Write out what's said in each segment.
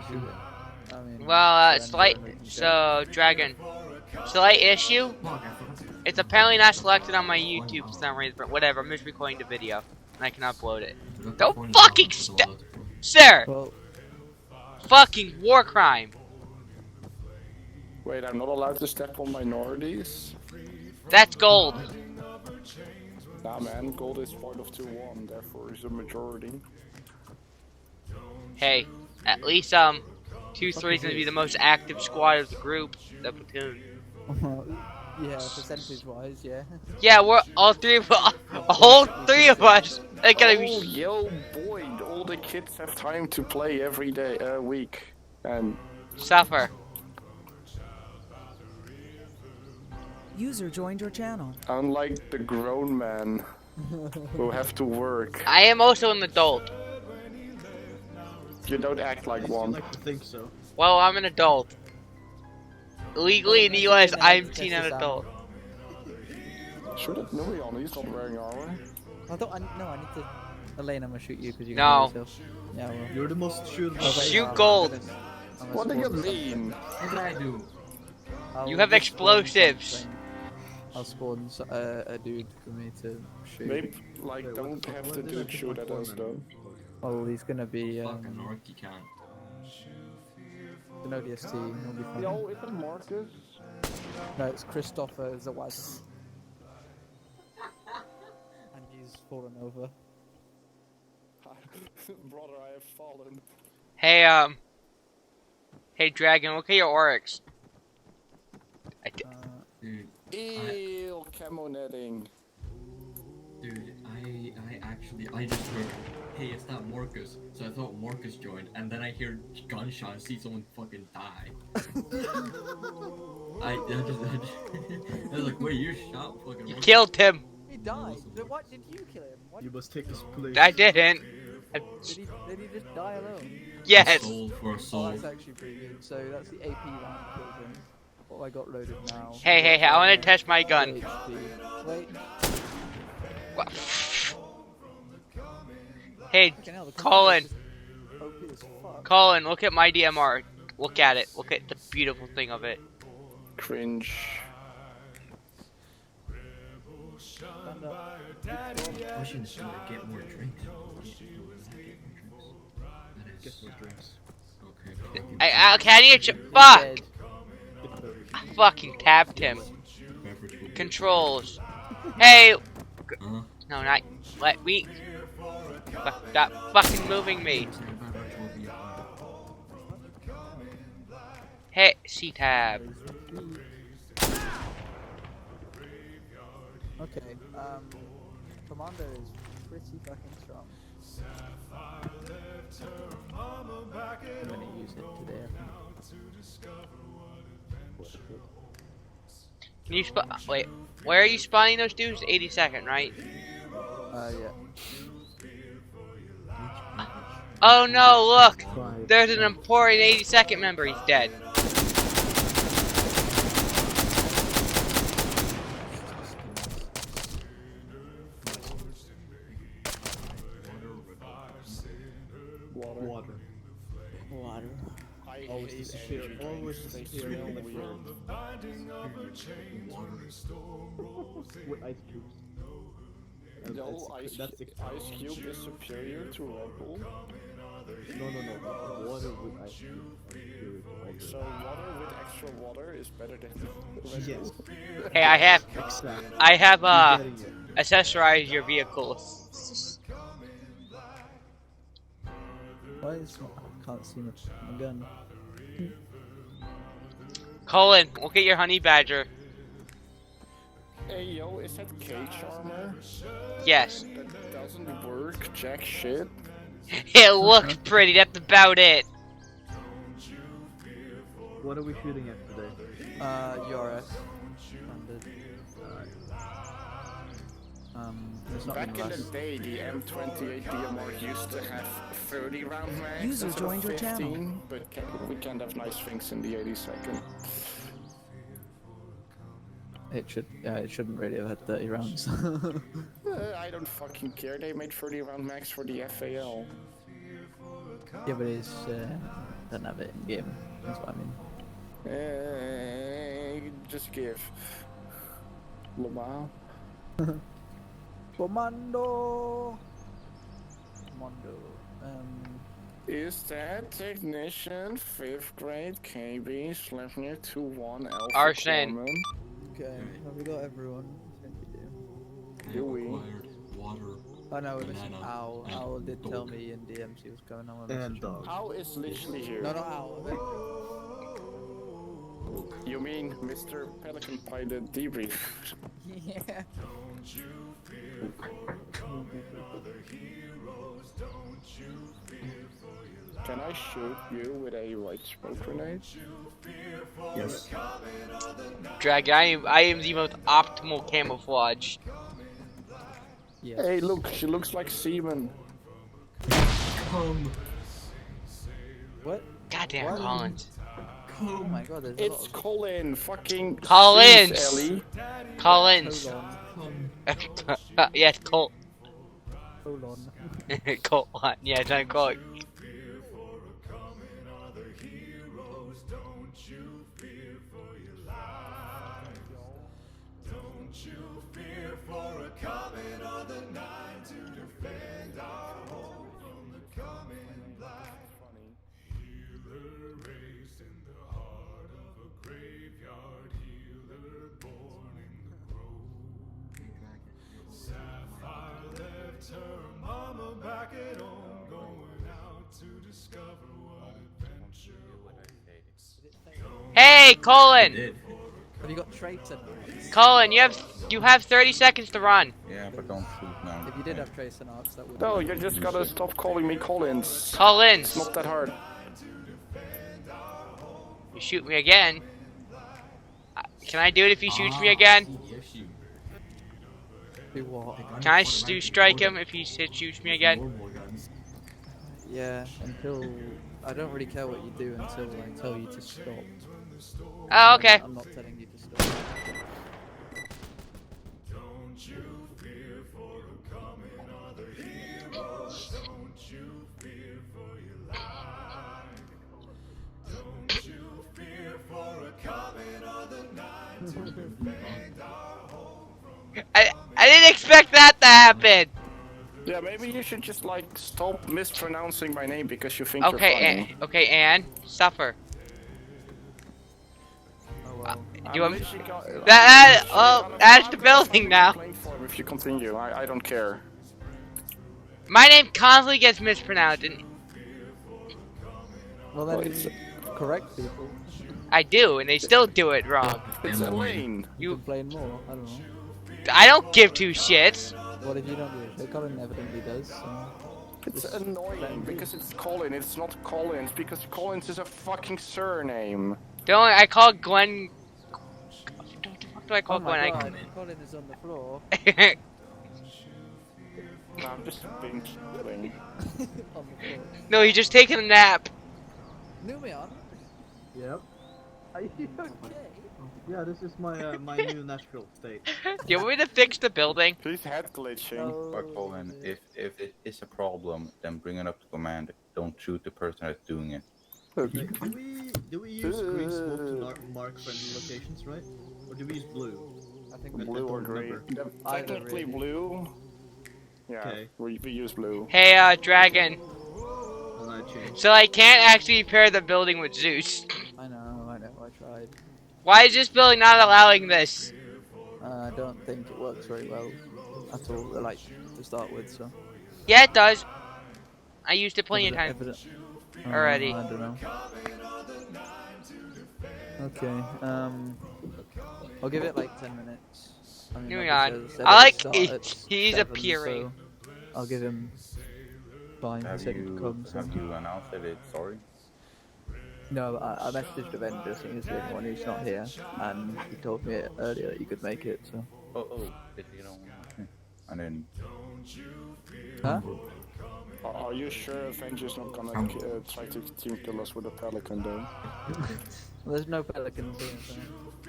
shoot it. I mean, Well, Dragon. Slight issue. It's apparently not selected on my YouTube for some reason, but whatever. I'm just recording the video, and I can upload it. Don't fucking sir! Well, Fucking war crime. Wait, I'm not allowed to step on minorities? That's gold. Nah, man, gold is part of 2-1, therefore is a majority. Hey, at least 2-3's gonna be the most active squad of the group, the platoon. yeah, percentage-wise, yeah. Yeah, we're all three of us are gonna Oh, be. yo, boy, all the kids have time to play every day, week, and Suffer. User joined your channel. unlike the grown men who have to work, I am also an adult. you don't act like one. like to think so. Well, I'm an adult. Legally in the US, I'm seen an adult. Shoot at Nuion, he's not wearing armor. I need to. Elaine, I'm gonna shoot you because you No. can yourself. Yeah, well. You're the most shootable. Shoot gold. What do you mean? What did I do? You have explosives. I'll spawn a dude for me to shoot. Maybe, like, don't have the dude shoot at us, though. Well, he's gonna be Fucking orc, you can't. an ODST. He'll be fine. Yo, is it Marcus? No, it's Christopher Zawaz. And he's fallen over. Brother, I have fallen. Hey, hey, Dragon, look at your oryx. Dude, Ew, camo netting. dude, I just heard, hey, it's not Marcus. So I thought Marcus joined, and then I hear gunshot and see someone fucking die. I was like, wait, you shot fucking You Marcus? killed him. He died. What did you kill him? What? You must take his place. I didn't. Did he just die alone? Yes. Soul for a Oh, soul. that's actually pretty good. So that's the AP round killed him. What have I got loaded now? Hey, I want to test my gun. HP. Wait. What? Hey, Fucking hell, the Colin. computer's just OP as fuck. Colin, look at my DMR. Look at it. Look at the beautiful thing of it. Cringe. Stand up. Question is, do I get more drinks? Get more drinks. Okay. Okay, I need to fuck. Dead. I fucking tapped him. Beverage will be- Controls. Hey. Uh-huh. No, not. Let me. Stop fucking moving me. Beverage will be- Hey, C-tab. Okay, Commander is pretty fucking strong. I'm gonna use it today. Can you wait, where are you spawning those dudes? 82nd, right? Yeah. Oh no, look! There's an important 82nd member, he's dead. Water. Water. Always disappear. Always disappear. On the front. With ice cubes. No, Ice Cube is superior to Red Bull. No. Water with ice cubes. So water with extra water is better than Red Yes. Bull. Hey, I have Exactly. Getting it. accessorized your vehicles. Why is I can't see much my gun. Colin, look at your honey badger. Hey yo, is that cage armor? Yes. That doesn't work, jack shit. It looks pretty, that's about it. What are we shooting at today? URS. Standard. There's not Back been in the less. day, the M28 DMR used to have 30 round mags User instead of joined your 15, channel. but we can't have nice things in the 82nd. It shouldn't really have had 30 rounds. I don't fucking care, they made 30 round mags for the FAL. Yeah, but it's don't have it in game. That's what I mean. Just give. Lamar. Commando. Commando. Is that technician 5th grade KB Slepnir 2-1 Alpha Arsene. Comin? Okay, have we got everyone? I think we do. Do we? Required water. Oh no, we're missing Banana, Owl. and Owl did tell dog. me in DMs he was going on with And dog. How is literally here? No, not Owl. You mean Mr. Pelican Pilot Debrief? Yeah. Can I shoot you with a white smoke grenade? Yes. Dragon, I am the most optimal camouflage. Yes. Hey, look, she looks like semen. Come, What? Goddamn What? Collins. Oh my god, there's a It's lot Colin, fucking Collins! Zeus, Ellie. Collins. of... Hold Yes, Colt. on. Hold on. Colt one. Yeah, don't call it. Hey, Colin! did. Have you got traits in Colin, you have 30 seconds to run. Yeah, but don't shoot now. If you did have trace and arcs, that would. No, you just gotta stop calling me Collins. It's Collins, not that hard. you shoot me again. Can I do it if he shoots me again? Yes, you. Do what? Can I strike him if he shoots me again? Normal guns. Yeah, until I don't really care what you do until I tell you to stop. Oh, okay. I'm not telling you to stop. I didn't expect that to happen. Yeah, maybe you should just like stop mispronouncing my name because you think you're Okay, funny. okay, Anne, suffer. Oh well. You want literally go- that? I'm Oh, literally that's gonna the file building a now. complaint for him if you continue, I don't care. My name constantly gets mispronounced, and Well Well, then, it's- correct people. I do, and they still do it wrong. It's Damn way. Elaine. You complain more. I don't know. I don't give two shits. What if you don't do it? Colin evidently does. So. It's annoying because it's Colin, it's not Collins, because Collins is a fucking surname. Don't I call Glenn? What the fuck do I call Oh my Glenn? god, Colin is on the floor. No, I'm just being kidding. On the floor. No, he's just taking a nap. Numion, Yep. are you okay? Yeah, this is my my new natural state. Do you want me to fix the building? He's head glitching. Oh, But Colin, if it is a problem, then bring it up to command. Don't shoot the person that's doing it. Do we use green smoke to mark friendly locations, right? Or do we use blue? I think Blue or green? Either Technically really. blue. Yeah, Okay. we use blue. Hey, Dragon. And I change. So I can't actually pair the building with Zeus. I know, I tried. Why is this building not allowing this? I don't think it works very well at all, like, to start with, so. Yeah, it does. I used it plenty of times. Already. I don't know. Okay, I'll give it like 10 minutes. I mean, Moving like on. it says, I like start it. at He's 7, appearing. so I'll give him time. He Have said he'd you come, so. announced that it's sorry? No, I messaged Avenger seeing he's the only one who's not here, and he told me earlier that you could make it, so. Oh, if you don't. And then Huh? Are you sure Avenger's not gonna try to team kill us with a pelican though? Well, there's no pelicans here, so.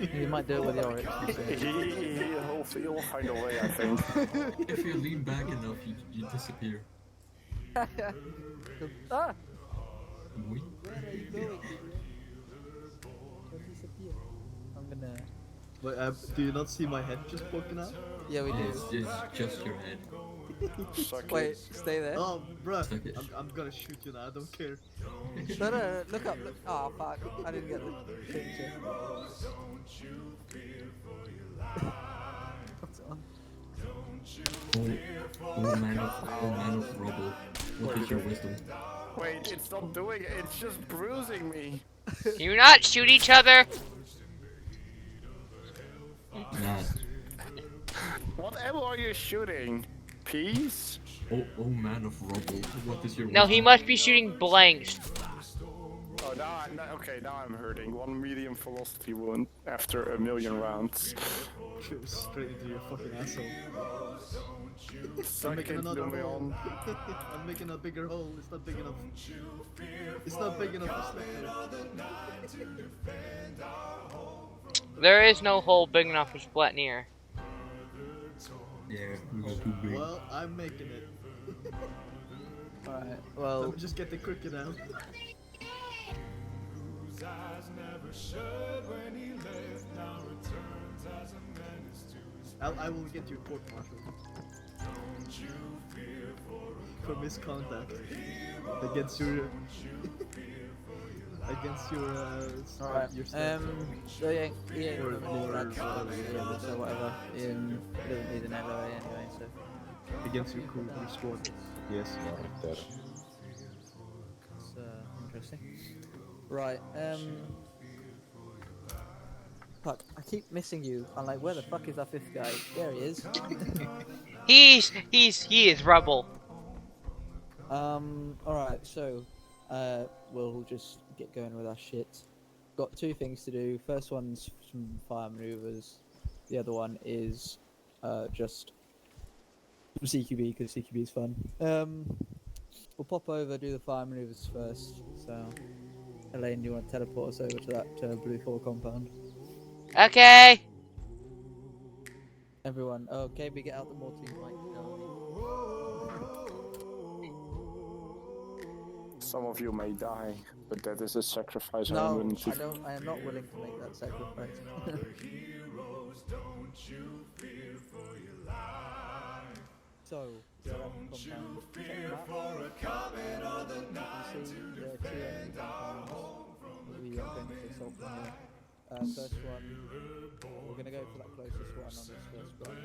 He might do it with the Oryx. He'll find a way, I think. If you lean back enough, you disappear. Ah! Oui. Where are you going? Don't disappear. I'm gonna. But do you not see my head just poking out? Yeah, we do. It's just your head. Suck Wait, it. stay there. Oh, bruh, Suck it. I'm gonna shoot you now. I don't care. No, no, no, look up. Look. Oh, fuck. I didn't get the picture. What's on? Oh man of rubble. What is your wisdom? Wait, it's not doing it. It's just bruising me. Can you not shoot each other? Nah. What ammo are you shooting? Peas? Oh man of rubble. What is your No, he must be shooting blanks. Oh, okay, now I'm hurting. 1 medium velocity wound after 1,000,000 rounds. Straight into your fucking asshole. I'm Suck making it, another hole. Lumion. I'm making a bigger hole. It's not big enough. It's not big enough for Slepnir. There is no hole big enough for Slepnir. Yeah, we got too big. Well, I'm making it. Alright, well. Let me just get the cricket out. I will get you court-martialed. For misconduct. Against your... against your, Alright, your staff. so yeah, so whatever. He doesn't need an LOA anyway, so. Against your crew, your squad. Yes. Right there. It's interesting. Right, fuck, I keep missing you. I'm like, where the fuck is that 5th guy? There he is. He is rubble. Alright, so, we'll just get going with our shit. Got 2 things to do. First one's some fire maneuvers. The other one is, just CQB, because CQB is fun. We'll pop over, do the fire maneuvers first. So, Elaine, do you want to teleport us over to that Blue 4 compound? Okay. Everyone, okay, we get out the Morty mic. Some of you may die, but that is a sacrifice I No, wouldn't I don't. I am not willing to make that sacrifice. So, we're at the compound. Check them out. You can see there are 2 enemy compounds. We are going to assault them here. First one, we're going to go for that closest one on this first run.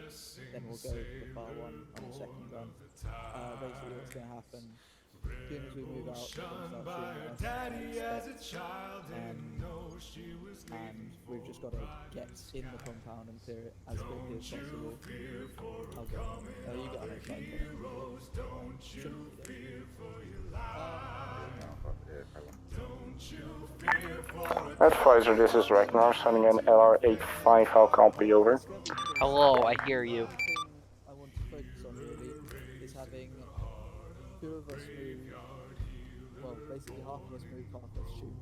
Then we'll go for the far one on the second run. Basically, what's going to happen? As soon as we move out, they're going to start shooting us. And we've just got to get in the compound and clear it as quickly as possible. I'll get on. You get on it, shouldn't be Advisor, this is Ragnar, sending an LR85, how copy over? Hello, I hear you. The thing I want to focus on really is having 2 of us move, well, basically half of us move, half of us shoot.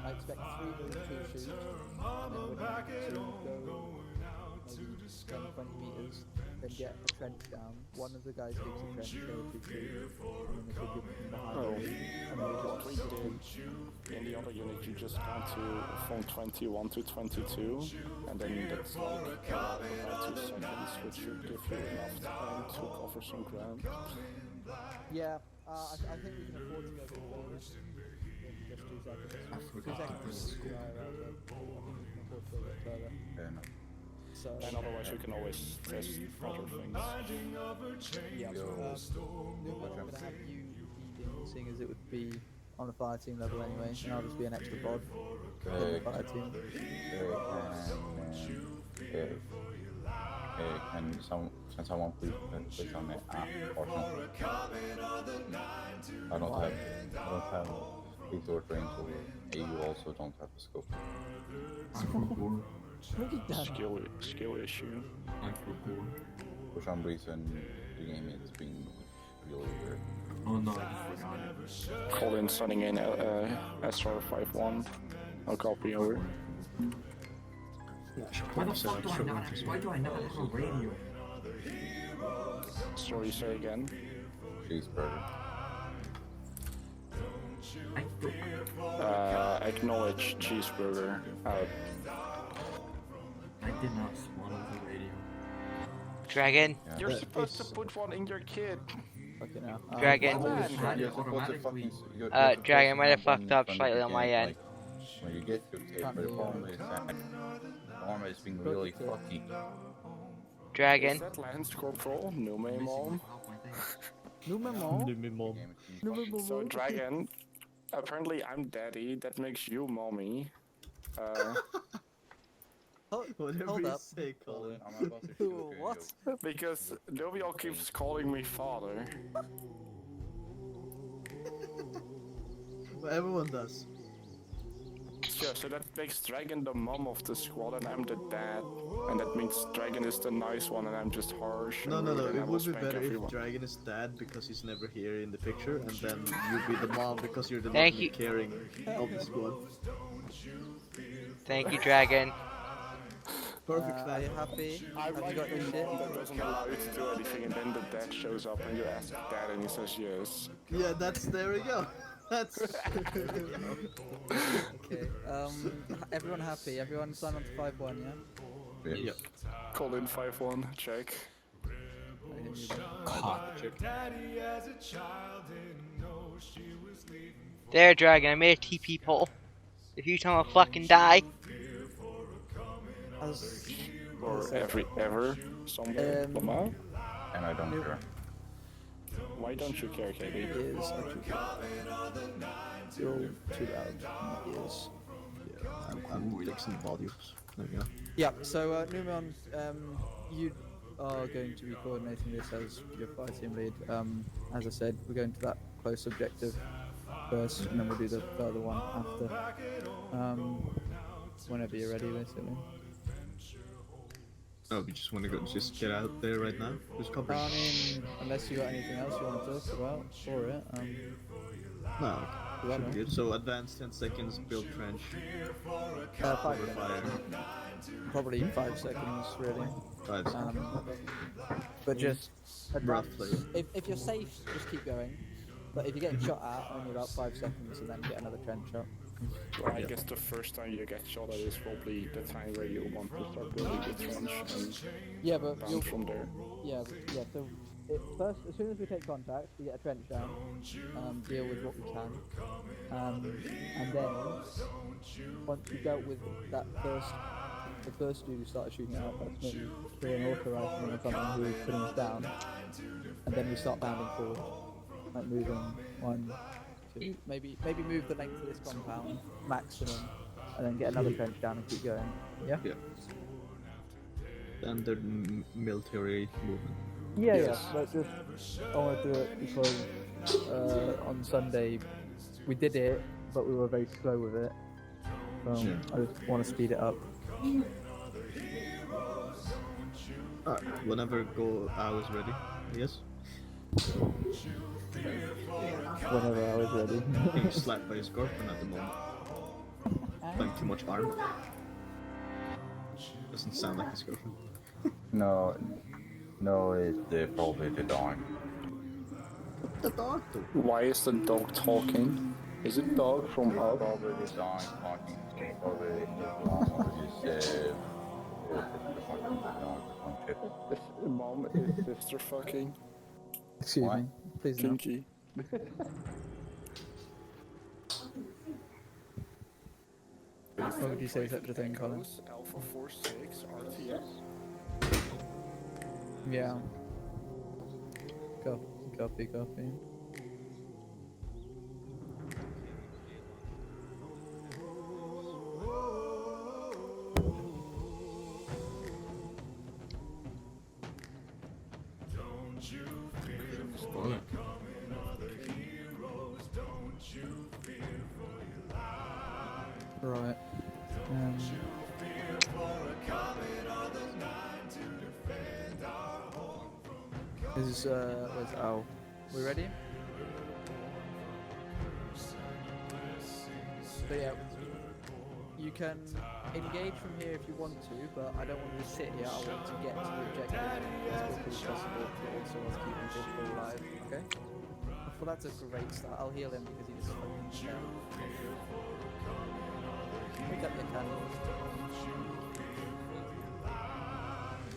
I expect 3 of them to shoot, and then when you go maybe 10, 20 meters, then get a trench down. One of the guys digs a trench, the other 2 shoot, and then the 2 people from behind Oh. you, and then What we we just did in the other unit, you just gone from 21 to 22, and then that's like about 2 seconds, which should give you enough time to cover some ground. Yeah, I think we can afford to go for further. Just 2 seconds. 2 seconds is too high around there. I think we can afford to go a bit further. Fair enough. So, And otherwise we can always test other things. yeah. The one I'm going to have you leading, seeing as it would be on the fire team level anyway, and I'll just be an extra bod in the fire team. Can someone please click on the app portion? I don't have these or trains over. You also don't have a scope. Skill issue. For some reason, the game is being really weird. Oh no, I just forgot it. Colin sending in SR51. I'll copy over. Why the fuck do I not have a radio? Sorry, say again. She's better. I don't. Acknowledge cheeseburger out. I did not spawn on the radio. Dragon. Yeah. You're supposed to put one in your kit. Fucking hell. Dragon. Man. You're supposed to fucking. Dragon, I might have fucked up slightly on my end. When you get your kit, but the problem is that the armor is being really fucky. Dragon. Is that Lance Corporal? No, my mom. No, my mom. So, Dragon, apparently I'm daddy, that makes you mommy. Whatever Hold you up. say, Colin. I'm about to shoot you. What? Because Novio keeps calling me father. Well, everyone does. Yeah, so that makes Dragon the mom of the squad and I'm the dad. And that means Dragon is the nice one and I'm just harsh. No, and no, no. rude and I It will would be spank better everyone. if Dragon is dad because he's never here in the picture, and then you'd be the mom because you're the Thank lovely, you. caring of the squad. Thank you, Dragon. Perfect. Are you happy? I Have you like got the your shit? mom that doesn't allow you to do anything and then the dad shows up and you ask dad and he says yes. Yeah, there we go. That's. Okay. Everyone happy? Everyone sign on to 5-1, yeah? Yep. Call in 5-1, check. There, Dragon, I made a TP poll. If you tell him I'll fucking die. As, Or ever somewhere. Lamar? And I don't care. Why don't you care, Katie? is actually still too loud. Yes. Yeah, I'm fixing volumes. There we go. Yeah, so Numeon, you are going to be coordinating this as your fire team lead. As I said, we're going to that close objective first, and then we'll do the further one after. Whenever you're ready, basically. Oh, we just want to just get out there right now? Just cover. I mean, unless you got anything else you want to talk about for it. No, Yeah, should be no. good. So advance 10 seconds, build trench, 5 cover seconds. fire. Probably 5 seconds, really. 5 seconds. But just Roughly. if you're safe, just keep going. But if you're getting shot at, only about 5 seconds, and then get another trench up. Well, I guess the first time you get shot at is probably the time where you want to start building the trench and Yeah, but down from there. yeah. So first, as soon as we take contact, we get a trench down, deal with what we can, and then once we dealt with the first dude who started shooting at us, maybe through an auto rifle or something who was putting us down, and then we start bounding forward, like moving 1, 2, maybe move the length of this compound maximum, and then get another trench down and keep going. Yeah. Yeah. Standard military movement. Yeah, Yes. but just I want to do it because on Sunday we did it, but we were very slow with it. Yeah. I just want to speed it up. Alright, whenever I was ready, yes. Whenever I was ready. Being slapped by his girlfriend at the moment. Playing too much arm. Doesn't sound like his girlfriend. No, it's probably the dog. The dog though. Why is the dog talking? Is it dog from up? Probably the dog talking to probably his mom or his Is mom is sister fucking? Excuse What? me. Please no. Kinky. What would you say is such a thing, Colin? Alpha 46 RTS. Yeah. Copy. Spoiler. Right. This is where's Al? We ready? So yeah, you can engage from here if you want to, but I don't want you to sit here. I want to get to the objective as quickly as possible, but also want to keep people alive. Okay. Well, that's a great start. I'll heal him because he just fucking pick up your candles.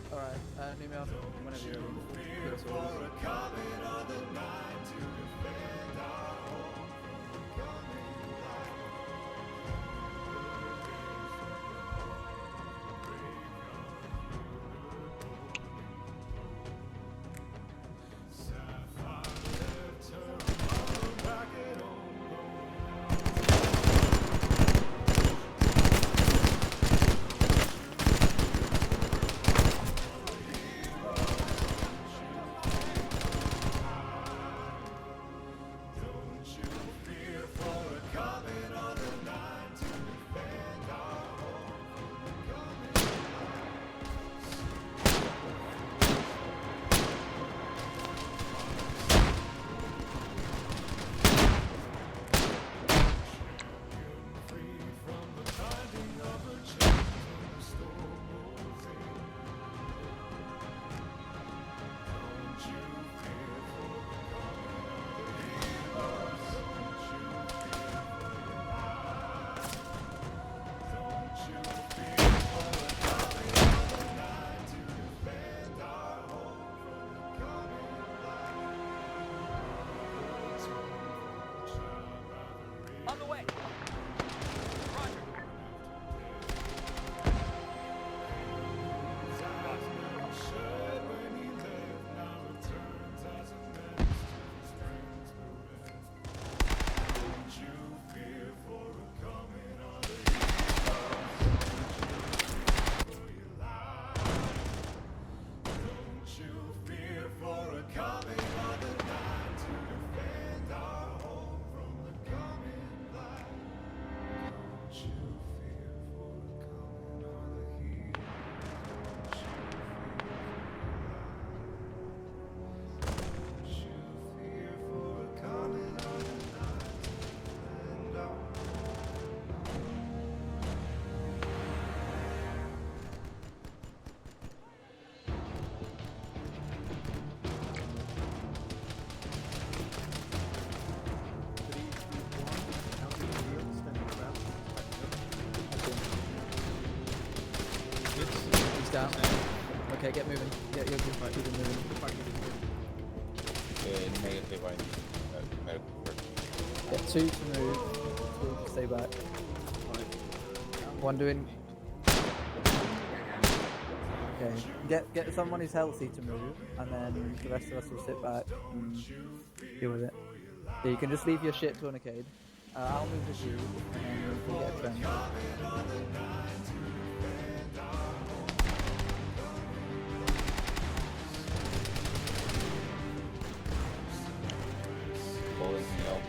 Alright, Numion, whenever you're ready. Good souls. He's down. Okay, get moving. Get moving. Negative, I need medical first. Get 2 to move. 2 to stay back. 1 doing. Okay. Get someone who's healthy to move, and then the rest of us will sit back and deal with it. Yeah, you can just leave your shit to an arcade. I'll move with you, and then we'll get a trend. Pulling me up.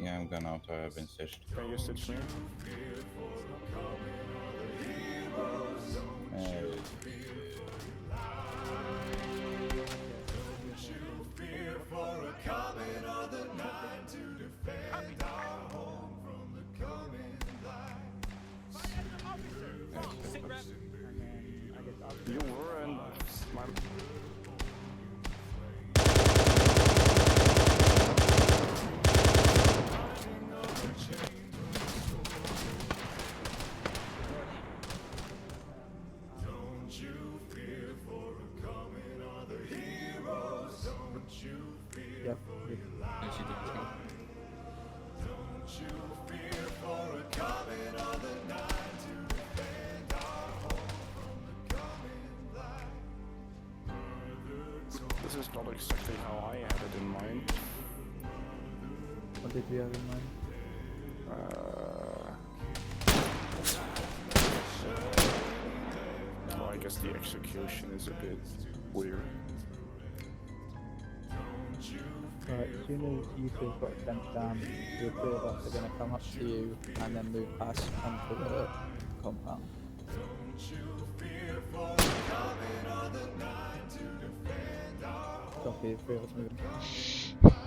Yeah, I'm gone out. I've been stitched. Can you stitch me? You were in my... Yep. Actually, let's go. This is not exactly how I had it in mind. What did we have in mind? Well, I guess the execution is a bit weird. Right, as soon as you two have got sent down, the three of us are going to come up to you and then move past onto the compound. Copy, the three of us moving.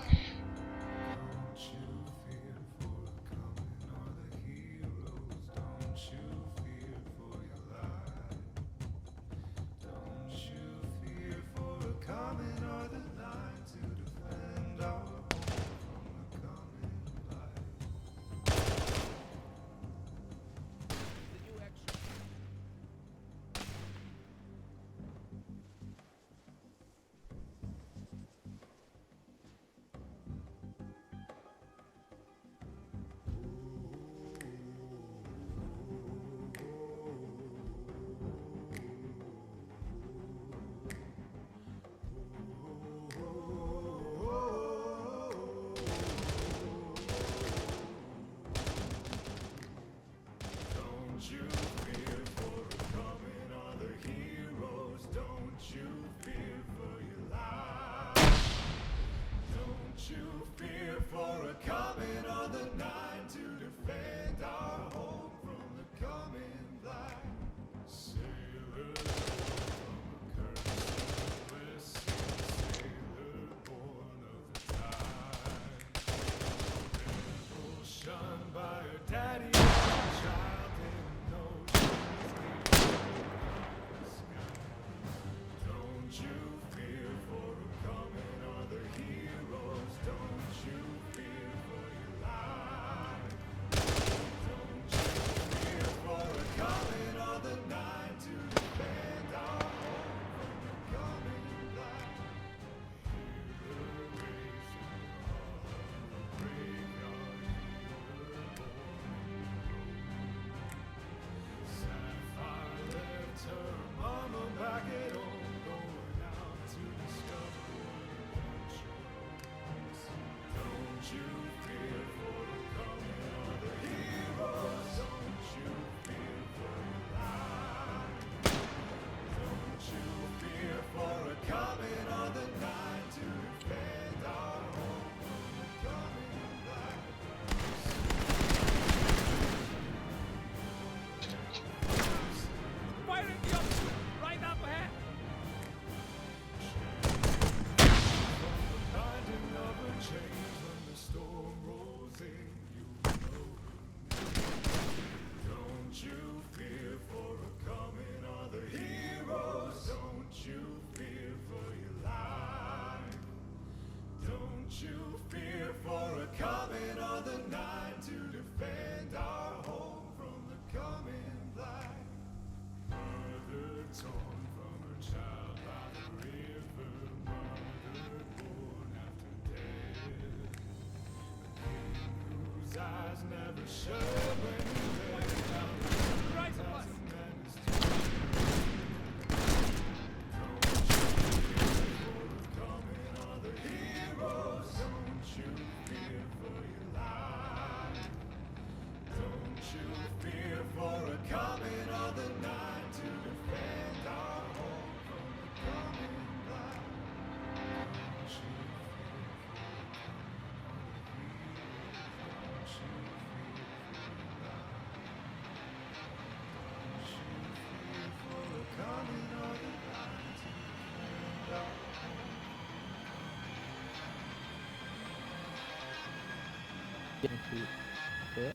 Yeah.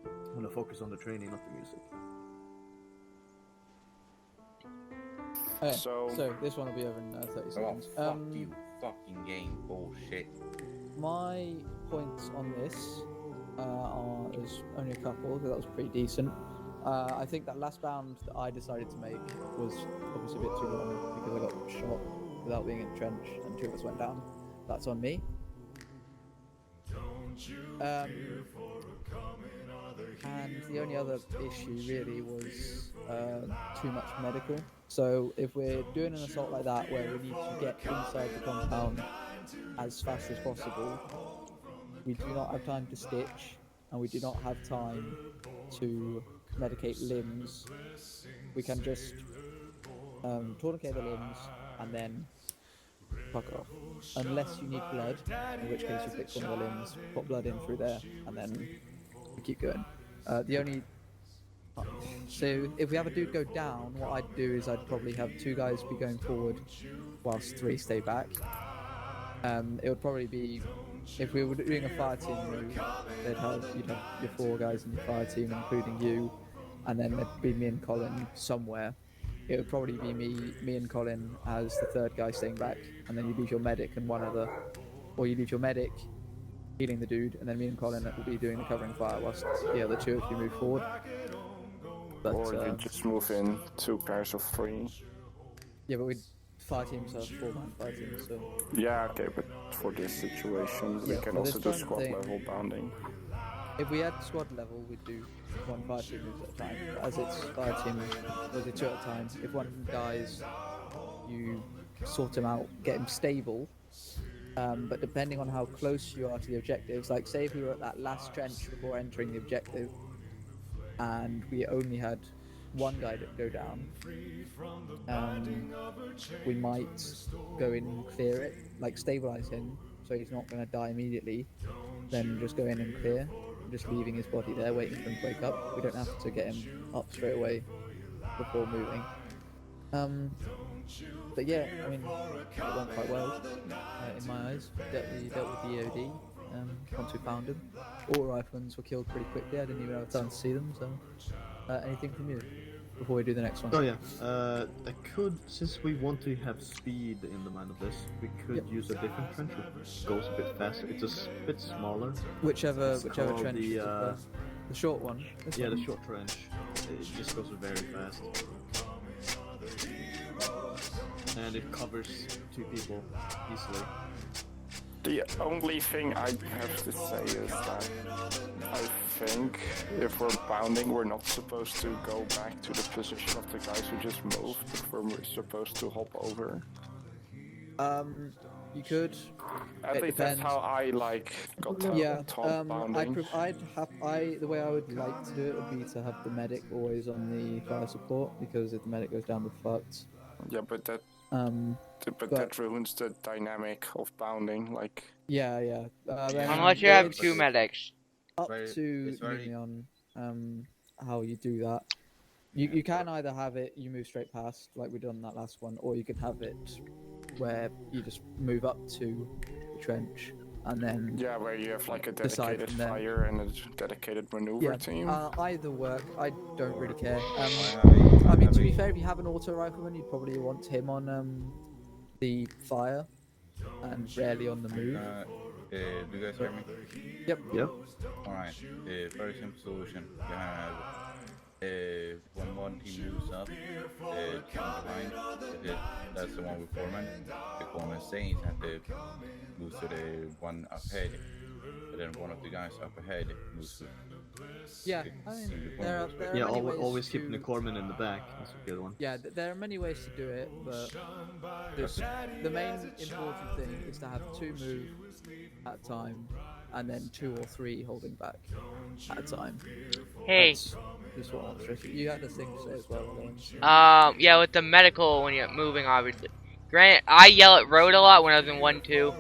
I'm gonna focus on the training, not the music. Okay, So- so this one will be over in 30 Oh, seconds. fuck you, fucking game bullshit. My points on this there's only a couple, because that was pretty decent. I think that last bound that I decided to make was obviously a bit too long because I got shot without being in the trench and two of us went down. That's on me. And the only other issue really was too much medical. So if we're doing an assault like that where we need to get inside the compound as fast as possible. We do not have time to stitch, and we do not have time to medicate limbs. We can just tourniquet the limbs and then fuck off. Unless you need blood, in which case you fix one of the limbs, put blood in through there, and then we keep going. So if we have a dude go down, what I'd do is I'd probably have 2 guys be going forward whilst 3 stay back. It would probably be, if we were doing a fire team move, you'd have your 4 guys in the fire team, including you, and then there'd be me and Colin somewhere. It would probably be me and Colin as the 3rd guy staying back, and then you leave your medic and one other, or you leave your medic healing the dude, and then me and Colin will be doing the covering fire whilst the other 2 of you move forward. But, Or you just move in 2 pairs of 3. yeah, but fire teams are 4-man fire teams, so Yeah, okay, but for this situation, we Yeah, can for also this do current squad thing- level bounding. if we had squad level, we'd do 1 fire team moves at a time. But as it's fire team, we'll do 2 at a time. If one dies, you sort him out, get him stable. But depending on how close you are to the objectives, like say if we were at that last trench before entering the objective, and we only had 1 guy that go down, we might go in and clear it, like stabilize him so he's not going to die immediately, then just go in and clear, just leaving his body there waiting for him to wake up. We don't have to get him up straight away before moving. But yeah, I mean, it went quite well in my eyes. You dealt with the EOD once we found him. All riflemen were killed pretty quickly. I didn't even have time to see them. So, anything from you before we do the next one? Oh yeah, I could, since we want to have speed in the mind of this, we could use a different trench which goes a bit faster. It's a bit smaller. Whichever called trench. the, The short one. Yeah, the short trench. It just goes very fast. And it covers 2 people easily. The only thing I have to say is that I think if we're bounding, we're not supposed to go back to the position of the guys who just moved. We're supposed to hop over. You could. At It least that's depends. how I got taught bounding. The way I would like to do it would be to have the medic always on the fire support, because if the medic goes down, we're fucked. Yeah, but that But that ruins the dynamic of bounding. Like, yeah. Unless you have 2 medics. Up It's to very- Union, how you do that. You can either have it, you move straight past, like we did on that last one, or you can have it where you just move up to the trench and then yeah, where you have like a Decide dedicated from there. fire and a dedicated maneuver team. either work. I don't really care. I I mean, have to be a- fair, if you have an auto rifleman, you'd probably want him on the fire and rarely on the move. do you guys hear me? Yep. Yep. Alright, very simple solution. You have when one team moves up, on the line, that's the one with foreman. The foreman stays and the moves to the one up ahead. But then one of the guys up ahead moves to Yeah, the I mean, single there are point. many ways always to- keeping the corpsman in the back. That's a good one. Yeah, there are many ways to do it, but the main important thing is to have 2 move at a time, and then 2 or 3 holding back at a time. Hey, That's just what I want to stress. You had this thing to say as well, Owens. yeah, with the medical when you're moving, obviously. Granted, I yell at road a lot when I was in 1-2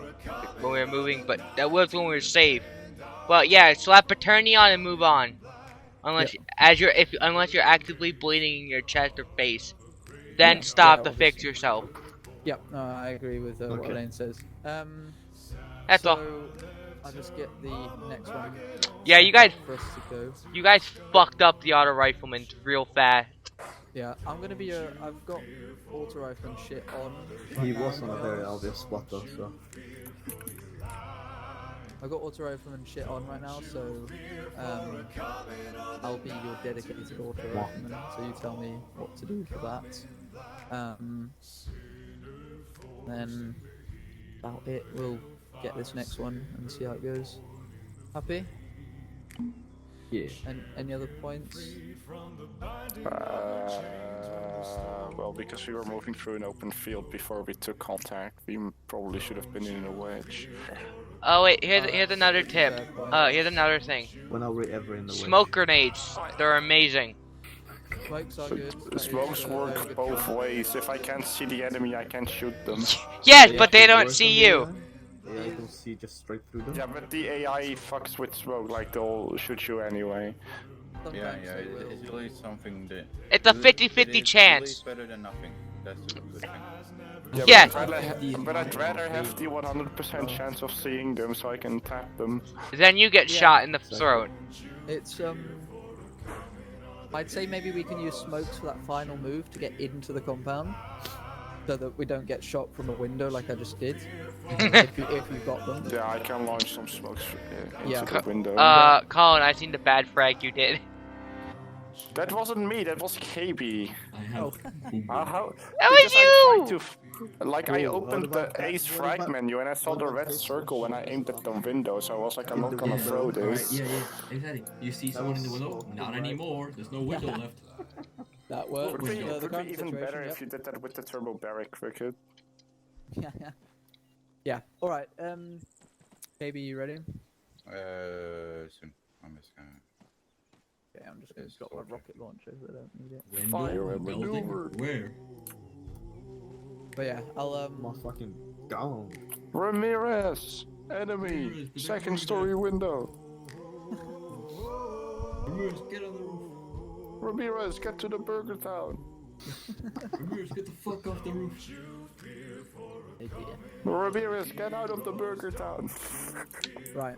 when we were moving, but that was when we were safe. But yeah, slap paternity on and move on. Unless unless you're actively bleeding in your chest or face, then Yeah, stop yeah, to fix obviously. yourself. Yep, no, I agree with what Okay. Elaine says. That's all. So I'll just get the next one. Yeah, you guys, For us to go. you guys fucked up the auto rifleman real fast. Yeah, I'm gonna be I've got auto rifle and shit on. He right was now. on a very obvious spot though, so. I've got auto rifle and shit on right now, so I'll be your dedicated auto rifleman. So you tell me what to do for that. Then about it. We'll get this next one and see how it goes. Happy? Yeah. And any other points? Well, because we were moving through an open field before we took contact, we probably should have been in a wedge. Oh wait, here's another tip. Fair point. Here's another thing. When are we ever in the Smoke grenades. They're amazing. Smokes are good. That is, Smokes very work good both point. ways. If I can't see the enemy, I can shoot them. Yes, They but they actually don't work see on you. the AI don't see just straight through them. Yeah, but the AI fucks with smoke, like they'll shoot you anyway. Yeah, Sometimes yeah, they will. it's really something that. It's a at least 50-50 it is chance. better than nothing. That's the good thing. Yeah, Yeah. but I'd rather have the 100% chance of seeing them so I can tap them. Then you get Yeah. shot in the throat. It's I'd say maybe we can use smokes for that final move to get into the compound, so that we don't get shot from a window like I just did. if you got them. Yeah, I can launch some smokes into Yeah. the window. Colin, I seen the bad frag you did. That wasn't me, that was KB. I have. How? That was Because I you! tried to like I Oh, opened what the about that? ace What frag about- menu and I saw what the about red this circle when I aimed at the window, so I was like, I'm not gonna window. throw Alright, this. yeah, exactly. You see someone in the was window? so Not right. anymore. There's no window left. That worked. Would be, The would be current even situation, better yep. if you did that with the turbo barrack cricket. Yeah. Yeah. All right. Maybe you ready? Soon. I'm just gonna. Okay, I'm just gonna Yes, drop my okay. rocket launcher. So I don't need it. Window, Fire and building, maneuver. where? But yeah, I'll My fucking gone. Ramirez! Enemy! Second story window! Ramirez, get on the roof. Ramirez, get to the burger town! Ramirez, get the fuck off the roof. Oh dear. Ramirez, get out of the burger town! Right.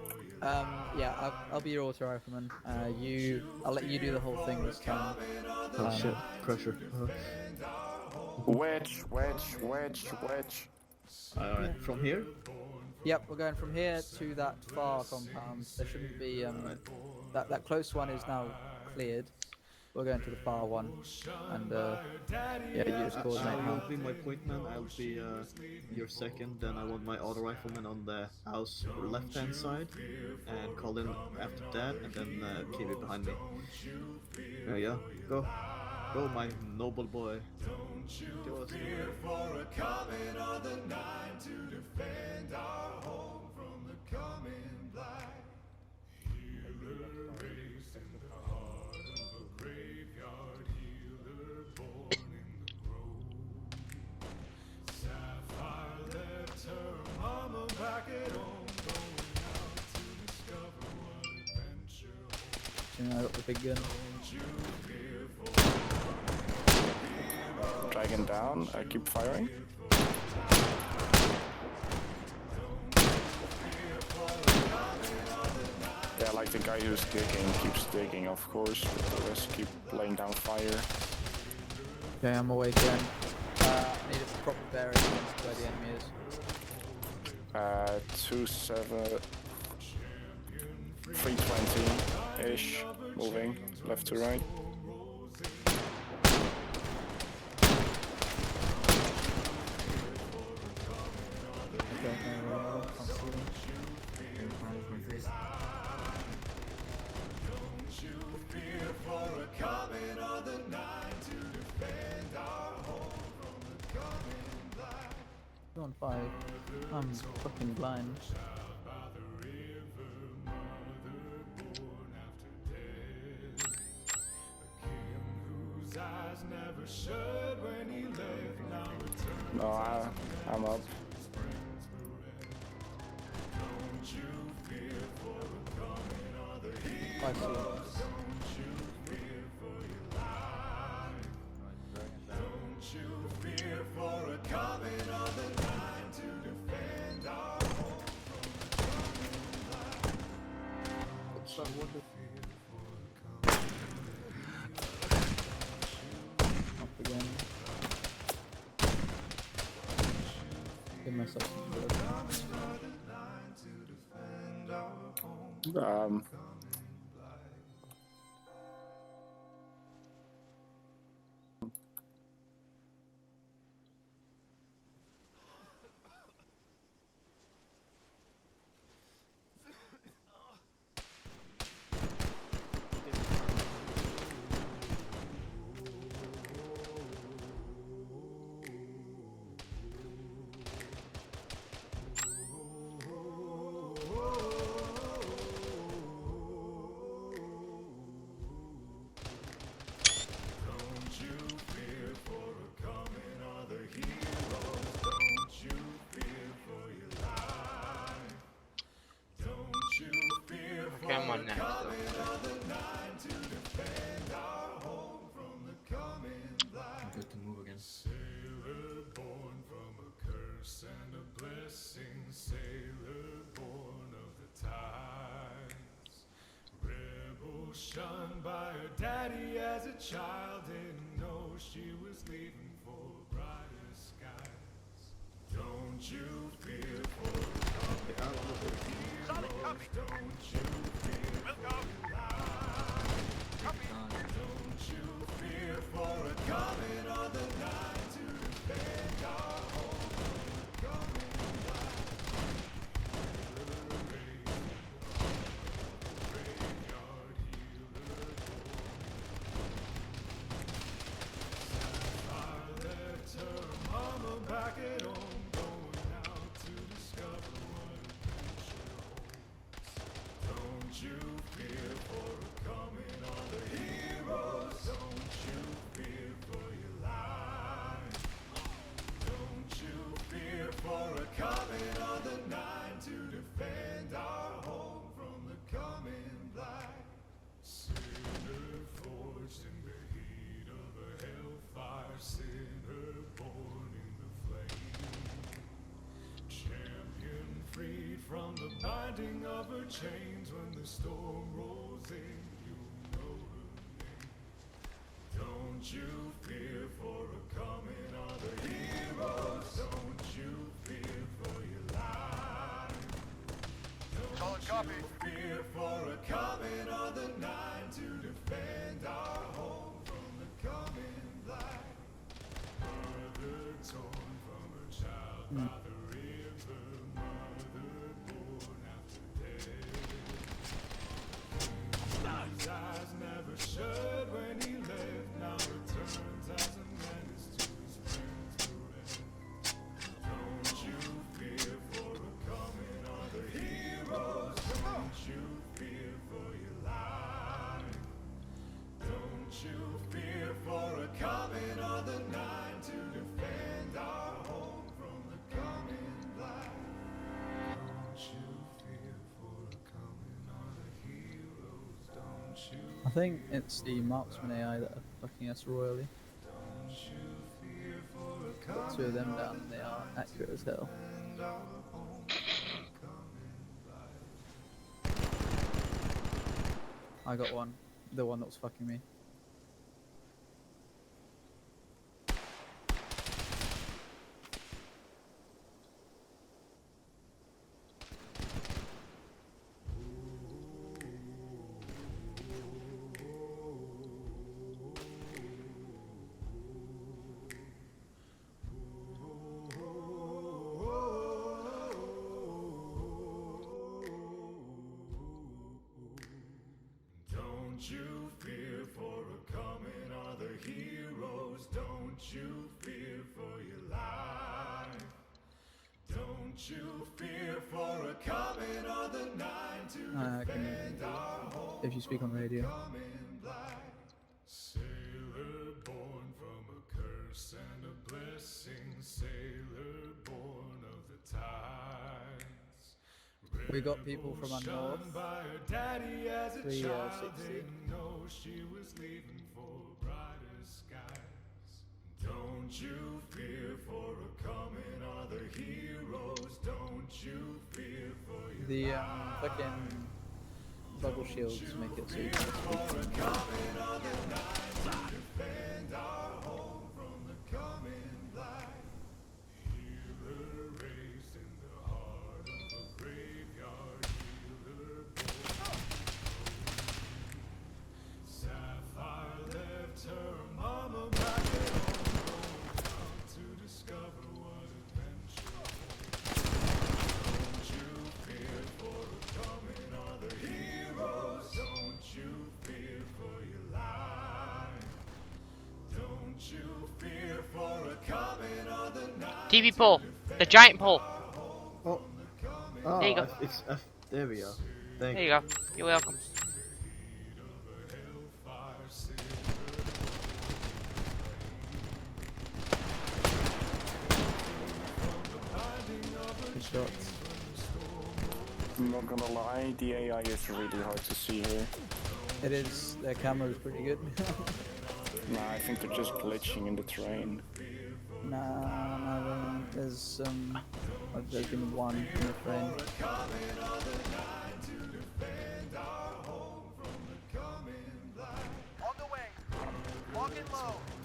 Yeah, I'll be your auto rifleman. I'll let you do the whole thing this time. Oh shit, pressure. Wedge, wedge, wedge, wedge. Alright, from here? Yep, we're going from here to that far compound. There shouldn't be that close one is now cleared. We're going to the far one, and yeah, you just coordinate I how. will be my point man, I'll be your second, then I want my auto rifleman on the house left hand side, and Colin after that, and then keep it behind me. There you go. Go my noble boy. Do us. You know, I got the big gun. Dragon down, I keep firing. Yeah, like the guy who's digging keeps digging, of course, but the rest keep laying down fire. Okay, I'm awake again. Need a proper bearing against where the enemy is. 27, 320-ish, moving left to right. I don't know where I can't see them. Go on 5. I'm fucking blind. No, I'm up. I see. Up again. Give myself some blood. I'm on next though. I'm good to move again. Shunned by her daddy as a child, didn't know she was leaving for brighter skies. Don't you fear for Solid copy. Don't you fear for your life. Don't you fear for a coming on the night to defend our home from the coming light. Back at home, going out to discover what adventure holds. Don't you fear for coming on the heroes. Don't you fear for your life. Don't you fear for a coming on the Nine to defend our home from the coming blight. Sinner forged in the heat of a hellfire, sinner born in the flame. Champion freed from the binding of her chains. When the storm rolls in, you know her name. Don't you fear for a coming on the heroes. Don't you fear for your life. Don't you fear for a coming on the Nine to defend our home from the coming blight. Mother torn from her child by the river, mother born after death. His eyes never shut when he left, now returns as a menace to his friends bereft. Don't you fear for a coming on the heroes. Don't you fear for your life. Don't you fear for a coming on the Nine to defend our home from the coming blight. Don't you fear for a coming on the heroes. Don't you I think it's the marksman AI that are fucking us royally. fear for a Got two of them down and they are accurate as hell. I got one. The one that was fucking me. Don't you fear for a coming on the heroes. Don't you fear for your life. Don't you fear for a coming on the Nine to defend our home. If you speak on radio. Coming blight. Sailor born from a curse and a blessing. Sailor born of the tides. We got people from up north. By her daddy as a 360. child, didn't know she was leaving for brighter skies. Don't you fear for a coming on the heroes. Don't you fear for your The fucking bubble shields make it so you can for a coming on the Nine to defend our home from the coming blight. Healer raised in the heart of a graveyard. Healer born. Sapphire left her mama back at home, going out to discover what adventure holds. Don't you fear for a coming on the heroes. Don't you fear for your life. Don't you fear for a coming on the night. TV pole. The giant pole. Oh, There you go. It's there we go. Thank There you go. You're welcome. Good shots. I'm not gonna lie, the AI is really hard to see here. It is. Their camera is pretty good. Nah, I think they're just glitching in the terrain. Nah, there's there's been one in the frame.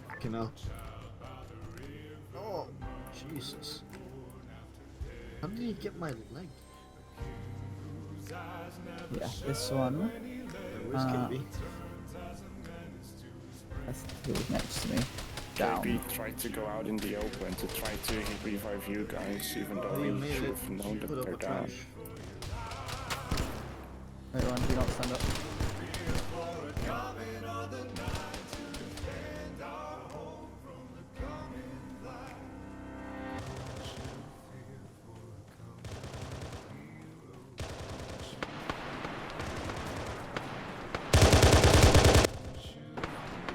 Fucking hell. Oh, Jesus. How did he get my leg? Yeah, this one. Where's KB? That's he was next to me. Down. KB tried to go out in the open to try to revive you guys, even though Oh, you he made should it. have known that Put up they're a down. trash. Everyone, do not stand up.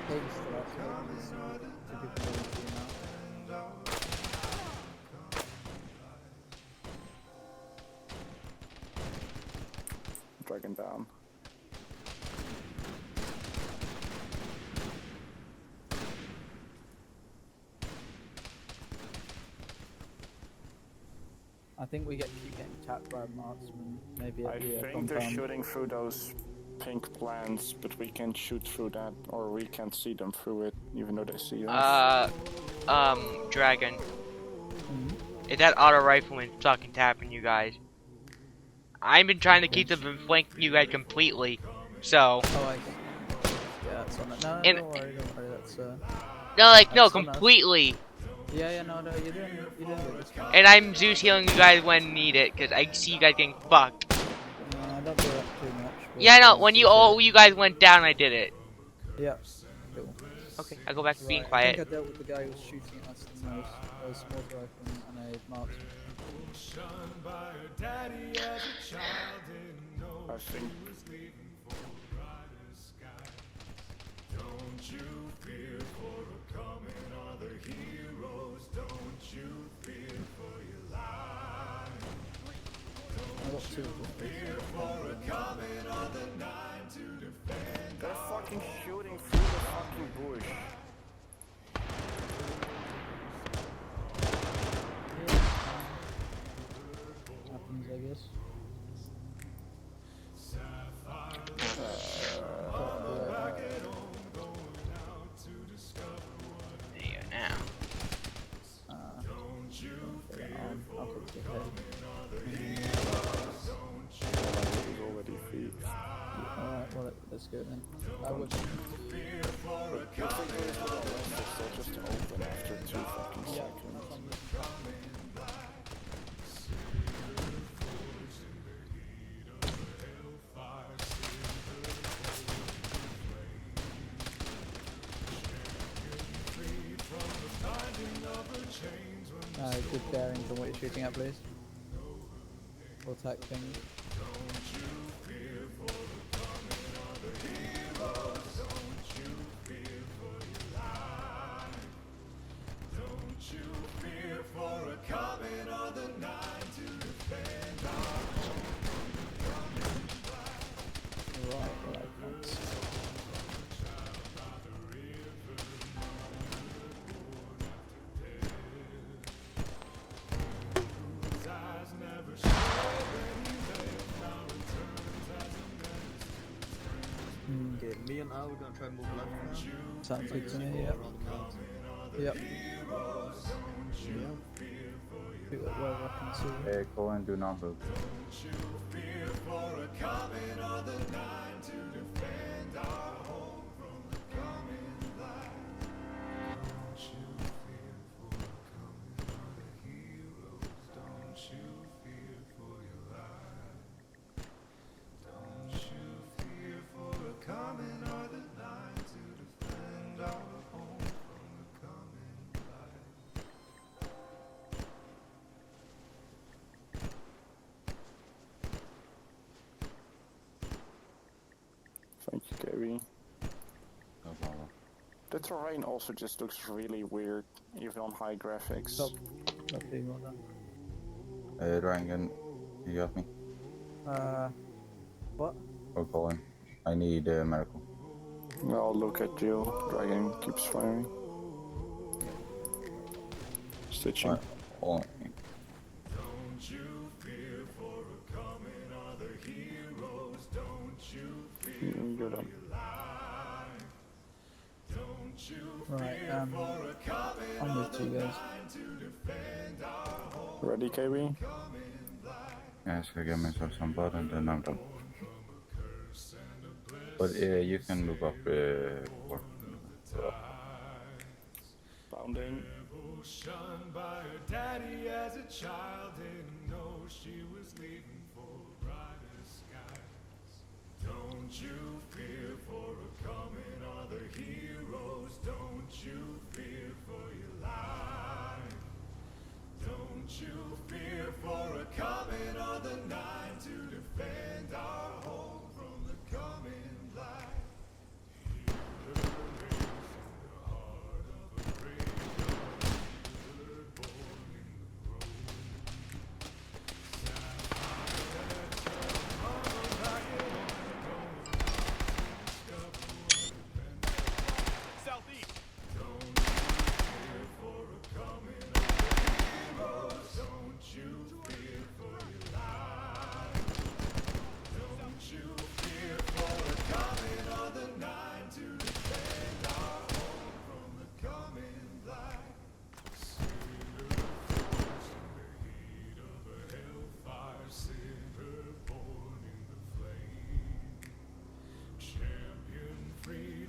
Thanks to that, so it's a good thing to see now. Dragon down. I think we keep getting tapped by a marksman. Maybe I at the think they're compound. shooting through those pink plants, but we can shoot through that, or we can't see them through it, even though they see us. Dragon. Mhm. Is that auto rifleman fucking tapping you guys? I've been trying to keep them from flanking you guys completely, so. Oh, I see. Yeah, it's on that. No, And- don't worry, that's No, That's no, on us. completely. yeah, no, you're doing good. It's fine. And I'm Zeus healing you guys when needed, because I see you guys getting fucked. Don't do that too much. but, Yeah, I know, when you guys went down, I did it. Yeah. Cool. Okay, I'll go back to being Right, I quiet. think I dealt with the guy who was shooting at us the most. A small rifle and a marksman. I think I got two of them. they're fucking shooting through the fucking bush. Happens, I guess. There you go now. I'll put your head. He's already feet. Alright, well, let's go then. I would. Just open after 2 fucking Yeah, seconds. Good bearings on what you're shooting at, please. Or attack thing. Right, thanks. Okay, me and Al, we're gonna try and move left now. Sounds good to me, Go yeah. around the mountain. Yep. Yeah. See what I can see. Comin, do not move. Thank you, Gary. No problem. The terrain also just looks really weird, even on high graphics. Stop. Lovely, well done. Dragon, you got me. What? Or Colin. I need medical. I'll look at you. Dragon keeps firing. Stitching. Alright, hold on. Don't you fear for a coming other heroes. Don't you fear You're done. life. Don't you Right, fear for a coming I'm with you guys. to defend our home. Ready, KB? Yeah, so get myself some blood and then I'm done. But you can look up for. Pounding. Shunned by her daddy as a child, didn't know she was leaving for brighter skies. Don't you fear for a coming other heroes. Don't you fear for your life. Don't you fear for a coming other Nein to defend our home from the coming light.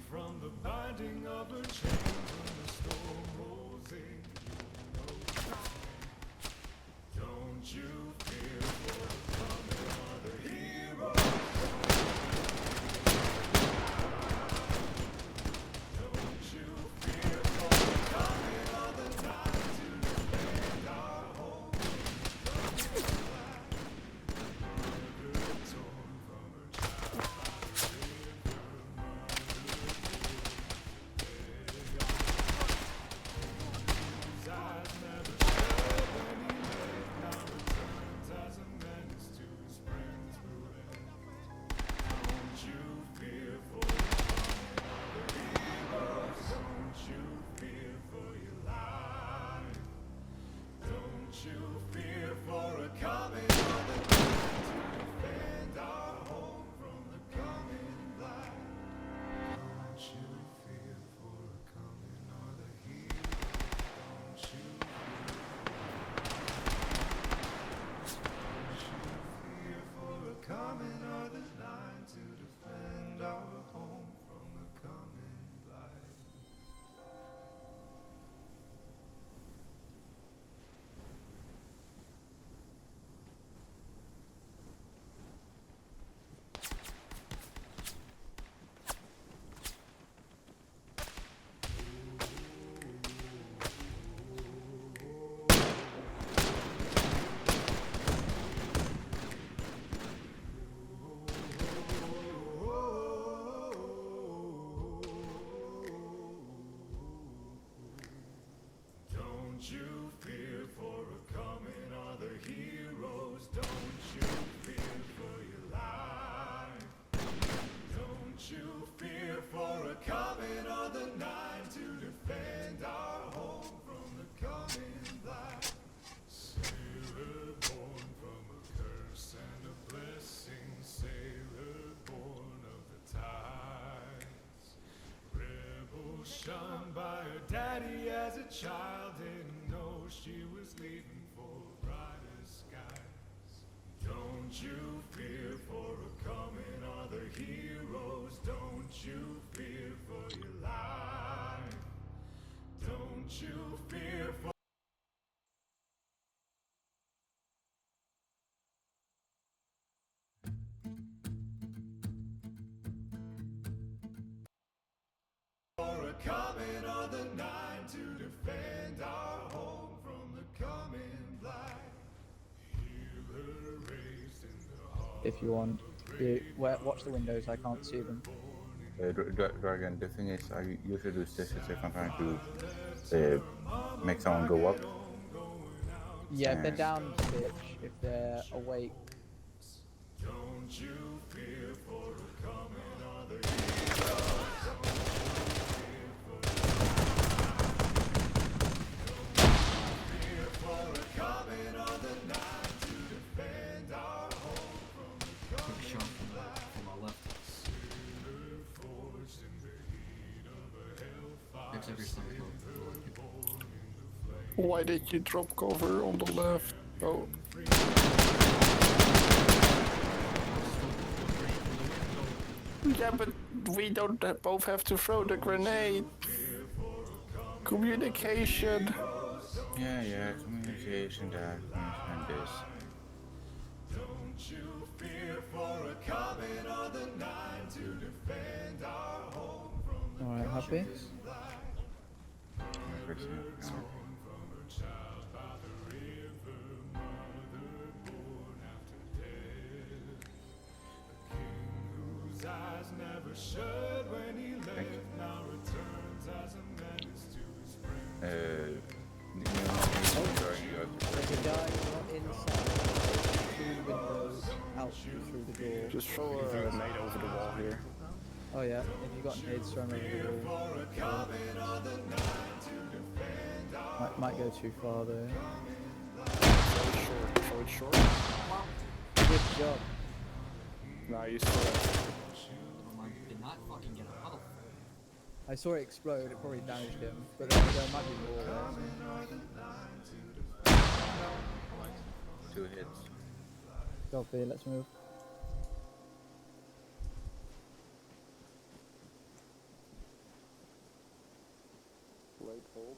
From the binding of her chains when the storm rolls in, don't you fear for the coming other heroes. Don't you fear for the coming other night to defend our home. Torn from her child. Coming are the line to defend our home from the coming light. Don't you fear for a coming other heroes. Don't you fear for your life. Don't you fear for a coming other night to defend our home from the coming light. Sailor born from a curse and a blessing. Sailor born of the tides. Rebel shunned by her daddy as a child, didn't know she was leaving for brighter skies. Don't you fear for a coming other heroes. Don't you fear for your life. Don't you fear for a coming other night to defend our home from the coming light. Healer raised in the heart. If you want. Watch the windows, I can't see them. Dragon, the thing is, I usually do stitches if I'm trying to make someone go up. Yeah, if they're down, stitch. If they're awake, Quick shot from our left. Fix every stomach load. Why did you drop cover on the left? Oh. Yeah, but we don't both have to throw the grenade. Communication. Yeah, communication that and this. Alright, happy? There's a guy not inside, through the windows, out through the door. Just throw a grenade over the wall here. Oh yeah, if you got nades thrown over the wall. Might go too far though. Throw it short. Good job. Nice. Did not fucking get a health. I saw it explode, it probably damaged him, but there might be more there. 2 hits. Copy, let's move. Wait, hold.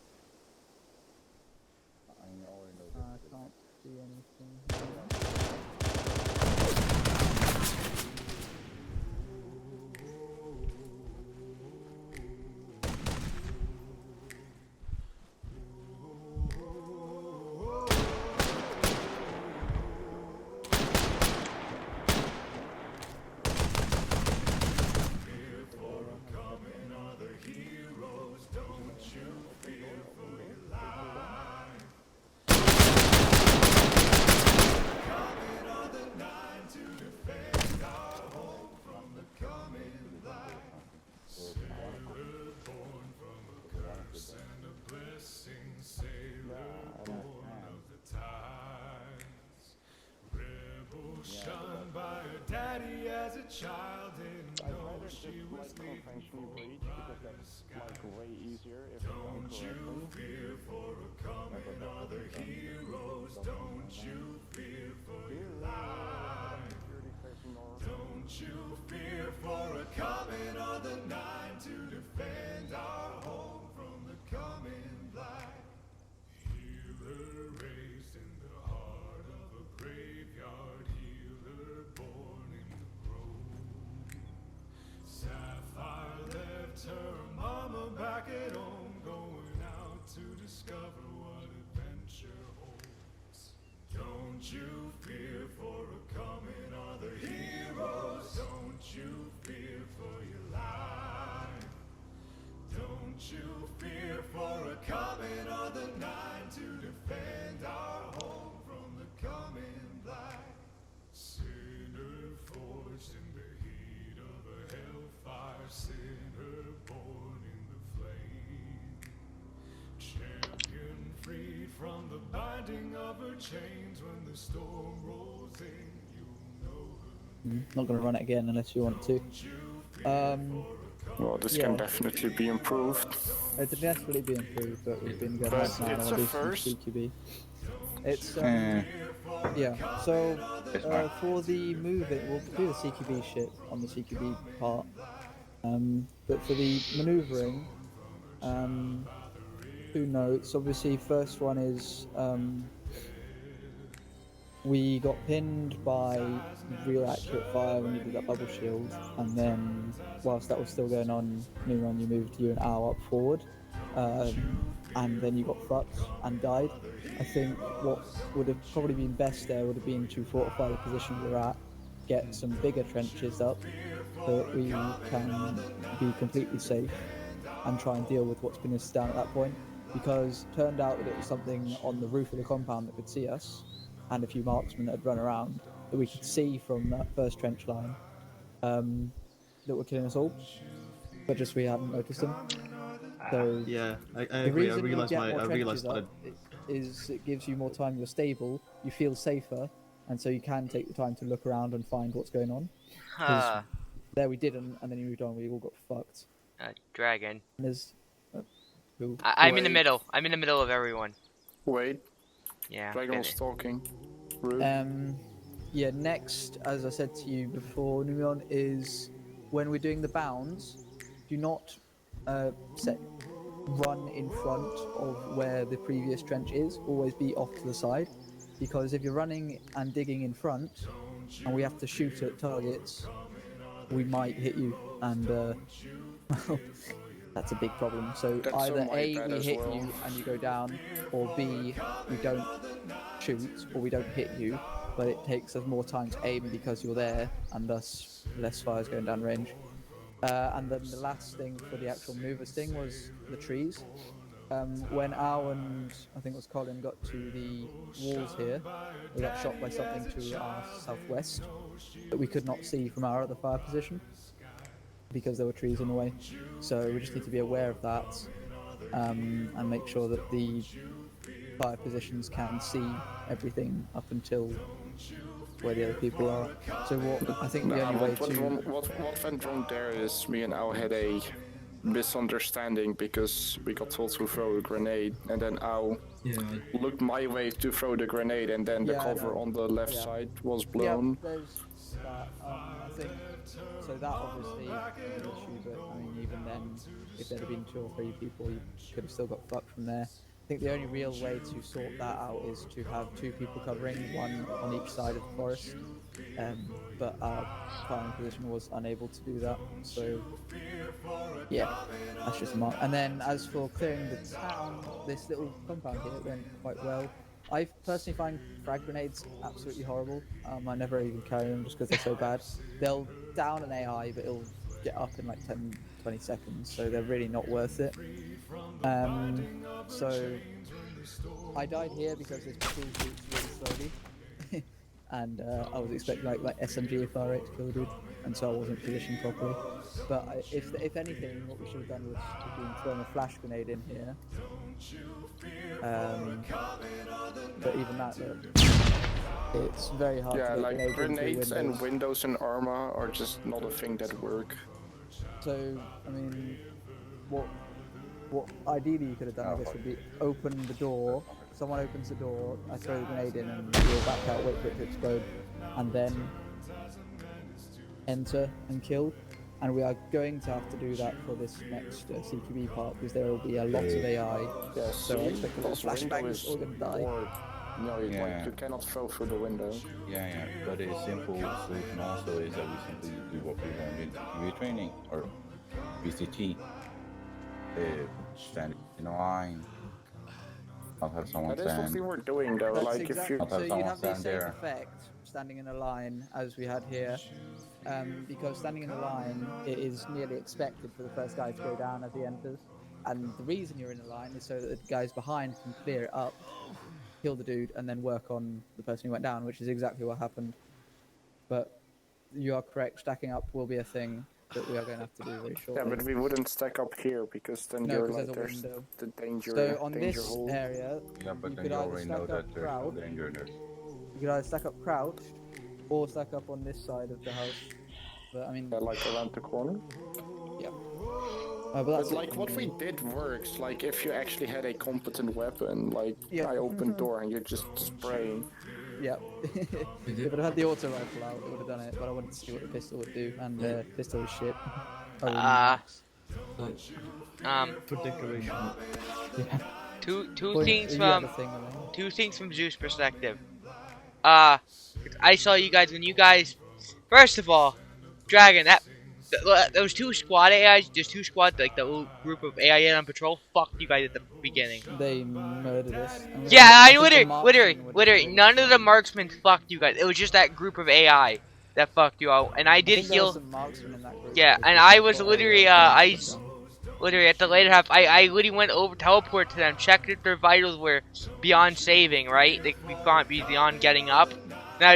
I can't see anything. Shunned by her daddy as a child, didn't know she was leaving for a brighter sky. Way easier if Don't you fear for a coming other heroes. Don't you fear for your life. Don't you fear for a coming other Nine to defend our home from the coming blight. Healer raised in the heart of a graveyard. Healer born in the grove. Sapphire left her mama back at home, going out to discover what adventure holds. Don't you fear for a coming other heroes. Don't you fear for your life. Don't you fear for a coming other Nine to defend our home from the coming blight. Sinner forged in the heat of a hellfire, sinner born in the flame. Champion freed from the binding of her chains, when the storm rolls in, you know her. Not gonna run it again unless you want to. Well, this Yeah. can definitely be improved. It could definitely be improved, but we've been going But right now. it's I'll a do some first. CQB. It's yeah. So It's fine. for the moving, we'll do the CQB shit on the CQB part. But for the maneuvering, 2 notes. Obviously, first one is we got pinned by real accurate fire when you did that bubble shield, and then whilst that was still going on, Nimron, you moved you and Al up forward, and then you got fucked and died. I think what would have probably been best there would have been to fortify the position we're at, get some bigger trenches up so that we can be completely safe and try and deal with what's been us down at that point, because it turned out that it was something on the roof of the compound that could see us and a few marksmen that had run around, that we could see from that first trench line that were killing us all, but just we hadn't noticed them. So Yeah, I the agree. I reason you realized get my more I realized trenches up is it gives you more time. You're stable, you feel safer, and so you can take the time to look around and find what's going on. Because there we didn't, and then you moved on. We all got fucked. Dragon. And there's who? I'm in the Wait. middle. I'm in the middle of everyone. Wait, Yeah. Dragon was talking. Rude. Yeah, next, as I said to you before, Numion, is when we're doing the bounds, do not run in front of where the previous trench is. Always be off to the side, because if you're running and digging in front, and we have to shoot at targets, we might hit you, and that's a big problem. So That's either on my A, bad we as hit well. you and you go down, or B, we don't shoot or we don't hit you, but it takes us more time to aim because you're there, and thus less fires going down range. And then the last thing for the actual movers thing was the trees. When Al and I think it was Colin got to the walls here, we got shot by something to our southwest that we could not see from our other fire position because there were trees in the way. So we just need to be aware of that and make sure that the fire positions can see everything up until where the other people are. So what I think the only way to What went wrong there is me and Al had a misunderstanding because we got told to throw a grenade, and then Al looked my way to throw the grenade, and then the cover on the left side was blown. Yeah, there's that. I think so. That obviously is an issue, but I mean, even then, if there had been 2 or 3 people, you could have still got fucked from there. I think the only real way to sort that out is to have 2 people covering, one on each side of the forest. But our firing position was unable to do that, so yeah, that's just a mark. And then as for clearing the town, this little compound here went quite well. I personally find frag grenades absolutely horrible. I never even carry them just because they're so bad. They'll down an AI, but it'll get up in like 10-20 seconds, so they're really not worth it. So I died here because this tool shoots really slowly, and I was expecting like SMG fire rate to kill a dude, and so I wasn't positioned properly. But if anything, what we should have done was to have been throwing a flash grenade in here. But even that, it's very hard. Yeah, to like get grenades and windows. windows and armor are just not a thing that work. So I mean, what ideally you could have done, I guess, would be open the door. Someone opens the door, I throw the grenade in, and you'll back out, wait for it to explode, and then enter and kill. And we are going to have to do that for this next CQB part, because there will be a lot of AI. Yeah, So I expect a lot of flashbangs all going to die. No, you cannot throw through the window. Yeah, but a simple solution also is that we simply do what we learned in TV training or VCT. Stand in a line. I'll have someone That is what we were doing though, That's like if you... so you'd have the stand same there. effect standing in a line as we had here, because standing in a line, it is nearly expected for the first guy to go down as he enters, and the reason you're in a line is so that the guys behind can clear it up, kill the dude, and then work on the person who went down, which is exactly what happened. But you are correct, stacking up will be a thing that we are going to have to do very shortly. Yeah, but we wouldn't stack up here because then No, you're because like, there's a there's window. the danger, So on danger this hole. area, Yeah, but you then could you either already stack know up that there's crouch, danger there. you could either stack up crouch, or stack up on this side of the house. But I mean, Yeah, like around the corner. yeah. But that's But like what we did works, like if you actually had a competent weapon, like Yeah. I opened door and you're just spraying. Yeah. If it had the auto rifle out, it would have done it, but I wanted to see what the pistol would do, and pistol is shit. For decoration. Yeah. Two things You had from a thing, I mean. two things from Zeus' perspective. I saw you guys when you guys. First of all, Dragon, those 2 squad AIs, just 2 squad, like the little group of AI on patrol, fucked you guys at the beginning. They murdered us. And Yeah, I I think the marksman would literally, have none of the marksmen fucked you guys. It was just that group of AI that fucked you out, and I did I think there heal. was some marksmen in that group. Yeah, and I was literally, literally at the later half, I literally went over, teleported to them, checked if their vitals were beyond saving, right? They be beyond getting up, Then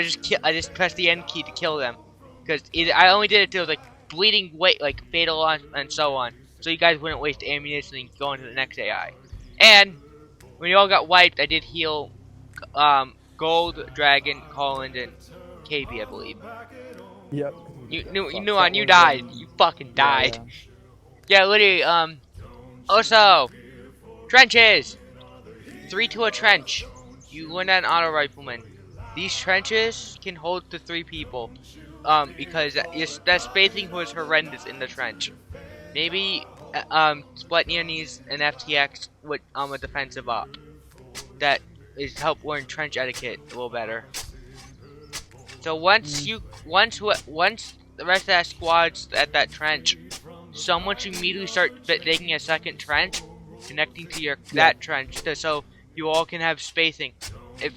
I just pressed the N key to kill them, because I only did it to like bleeding weight, like fatal and so on, so you guys wouldn't waste ammunition and go into the next AI. And when you all got wiped, I did heal Gold, Dragon, Holland, and KB, I believe. Yep. You Fuck, knew that on you was, died. You fucking yeah, died. Yeah, literally. Also, trenches. 3 to a trench. You learn that in auto rifleman. These trenches can hold to 3 people. Because that spacing was horrendous in the trench. Maybe Slepnir needs an FTX with a defensive op that is help learn trench etiquette a little better. So once the rest of that squad's at that trench, someone should immediately start digging a second trench, connecting to that trench, so you all can have spacing. If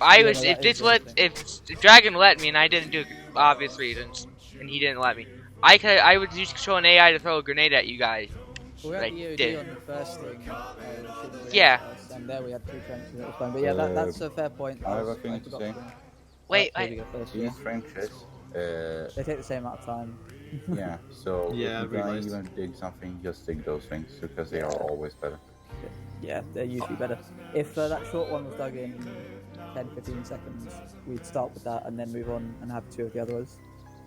Dragon let me and I didn't do it for obvious reasons, and he didn't let me, I would use control an AI to throw a grenade at you guys. We had But I the EOD did. on the first thing, Yeah. and there we had 2 trenches, that was fine. But yeah, that's a fair point. I have a thing to forgot say. Wait, Here we go first, These yeah. trenches, They take the same amount of time. yeah, so Yeah, I if you're gonna realized. even dig something, just dig those things, because they are always better. Yeah, they're usually better. If that short one was dug in 10-15 seconds, we'd start with that and then move on and have 2 of the others.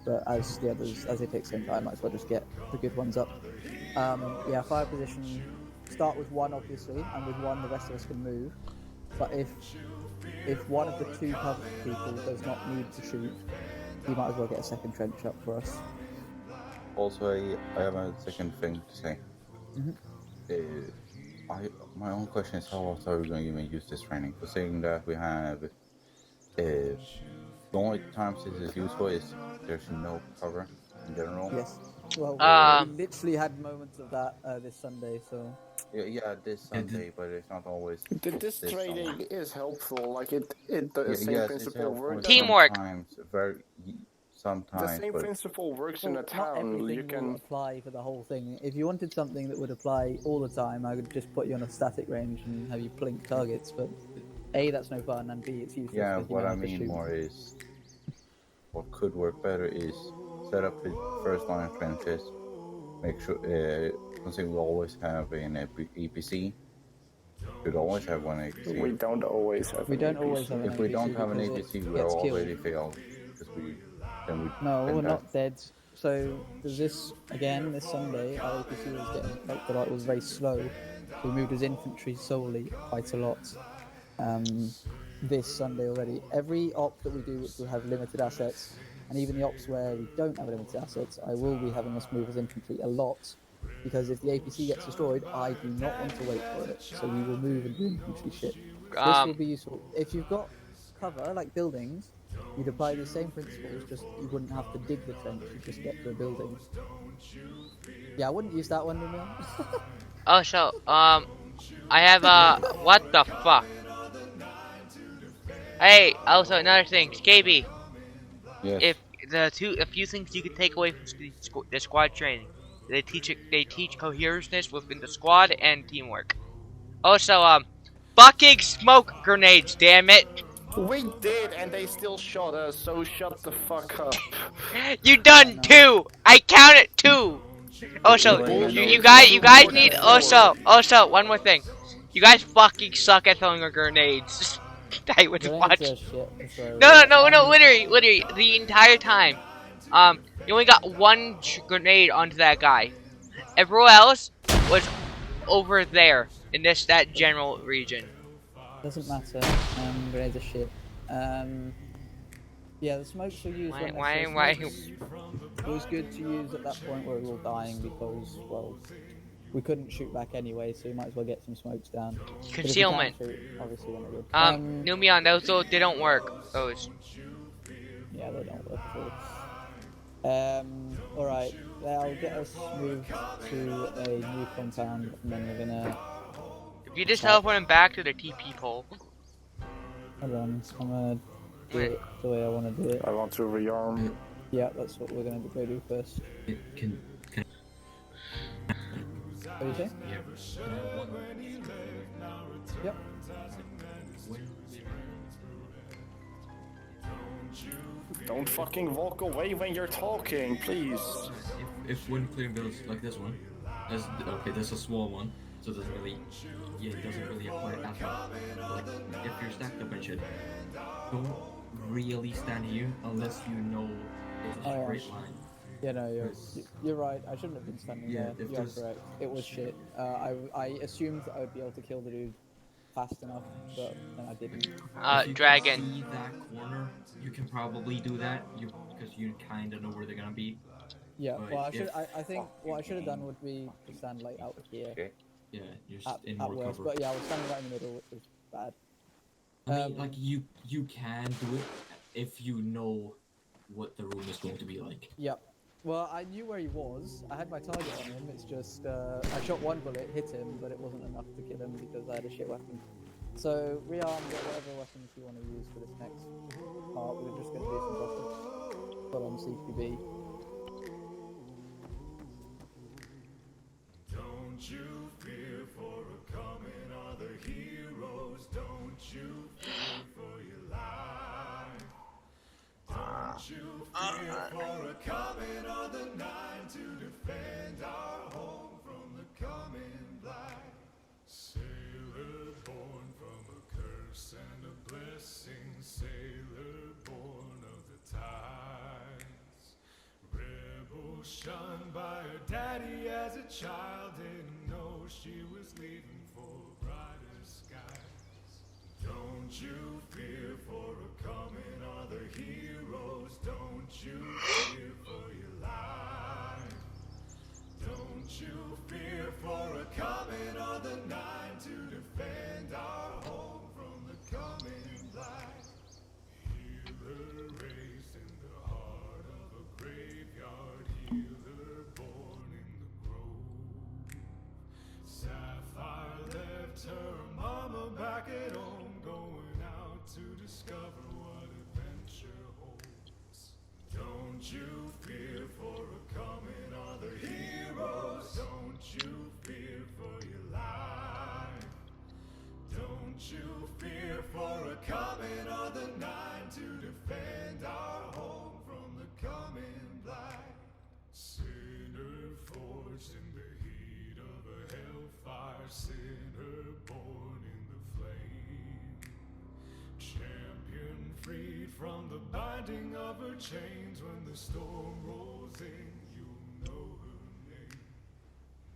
But as they take the same time, might as well just get the good ones up. Yeah, fire position. Start with 1 obviously, and with 1 the rest of us can move. But if one of the 2 cover people does not need to shoot, you might as well get a second trench up for us. Also, I have a second thing to say. My own question is, how else are we going to even use this training? For saying that we have, the only times this is useful is there's no cover in general. Yes. Well, we literally had moments of that this Sunday, so. Yeah, this Sunday, but it's not always. This training is helpful. Like the same yes, principle works. Teamwork. Sometimes, The same but principle works in a Not town. everything You will can. apply for the whole thing. If you wanted something that would apply all the time, I would just put you on a static range and have you plink targets. But A, that's no fun, and B, it's useless. yeah, 'cause you what know I how to mean shoot. more is what could work better is set up the first line of trenches. Make sure, considering we always have an EPC. Should always have one APC. We don't always have. We an don't APC. always have an If we don't APC have an because APC, it we are gets already killed. failed. Then No, been we're dead. not dead. So this Sunday, our APC was getting like the light was very slow. So we moved as infantry solely quite a lot. This Sunday already, every op that we do which will have limited assets, and even the ops where we don't have limited assets, I will be having us move as infantry a lot. Because if the APC gets destroyed, I do not want to wait for it. So we will move and do infantry shit. This will be useful. If you've got cover, like buildings, you'd apply the same principles, just you wouldn't have to dig the trench, you'd just get to a building. Yeah, I wouldn't use that one, Numia. Oh, so, I have, what the fuck? Hey, also another thing, KB. Yes. If a few things you can take away from the squad training. They teach cohesiveness within the squad and teamwork. Also, fucking smoke grenades, damn it! We did, and they still shot us. So shut the fuck up. You done 2! I counted 2! Also, you guys need, also, one more thing. You guys fucking suck at throwing grenades. I would watch. No, literally, the entire time. You only got 1 grenade onto that guy. Everyone else was over there in that general region. Doesn't matter. Grenades are shit. Yeah, the smokes were used. Why? It was good to use at that point where we were all dying because, well, we couldn't shoot back anyway, so you might as well get some smokes down. Concealment. Obviously, when they're good. Numion, those they don't work. Those. Yeah, they don't work at all. Alright, that'll get us moved to a new compound, and then we're gonna. If you just teleport him back to the TP pole. Hold on, I'm gonna do it the way I want to do it. I want to rearm. Yeah, that's what we're gonna go do first. Can What do you say? yeah, can I have one? Yep. When Don't fucking walk away when you're talking, please. If when clearing builds like this one, okay, that's a small one, so it doesn't really, it doesn't really apply as much. Like if you're stacked up and shit, don't really stand here unless you know it's a straight line. Yeah, no, you're right. I shouldn't have been standing Yeah, there. if You're there's- correct. It was shit. I assumed I would be able to kill the dude fast enough, but then I didn't. If you Dragon. can see that corner, you can probably do that. Because you kind of know where they're gonna be. Yeah, But well, I should. if- I think what I should have done would be to stand like out here Okay. Yeah, you're at, in at more worst. cover. But yeah, I was standing right in the middle, which was bad. I mean, like you can do it if you know what the room is going to be like. Yep. Well, I knew where he was. I had my target on him. It's just I shot one bullet, hit him, but it wasn't enough to kill him because I had a shit weapon. So rearm, get whatever weapons you want to use for this next part. We're just going to do some buffing. Put on CQB. Don't you fear for a coming other heroes. Don't you fear for your life. Don't you fear for a coming other Nine to defend our home from the coming blight. Sailor born from a curse and a blessing. Sailor born of the tides. Rebel shunned by her daddy as a child. Didn't know she was leaving for brighter skies. Don't you fear for a coming other heroes. Don't you fear for your life. Don't you fear for a coming other Nine to defend our home from the coming blight. Healer raised in the heart of a graveyard. Healer born in the grove. Sapphire left her mama back at home, going out to discover what adventure holds. Don't you fear for a coming other heroes. Don't you fear for your life. Don't you fear for a coming other Nine to defend our home from the coming blight. Sinner forged in the heat of a hellfire. Sinner born in the flame. Champion freed from the binding of her chains. When the storm rolls in, you know her name.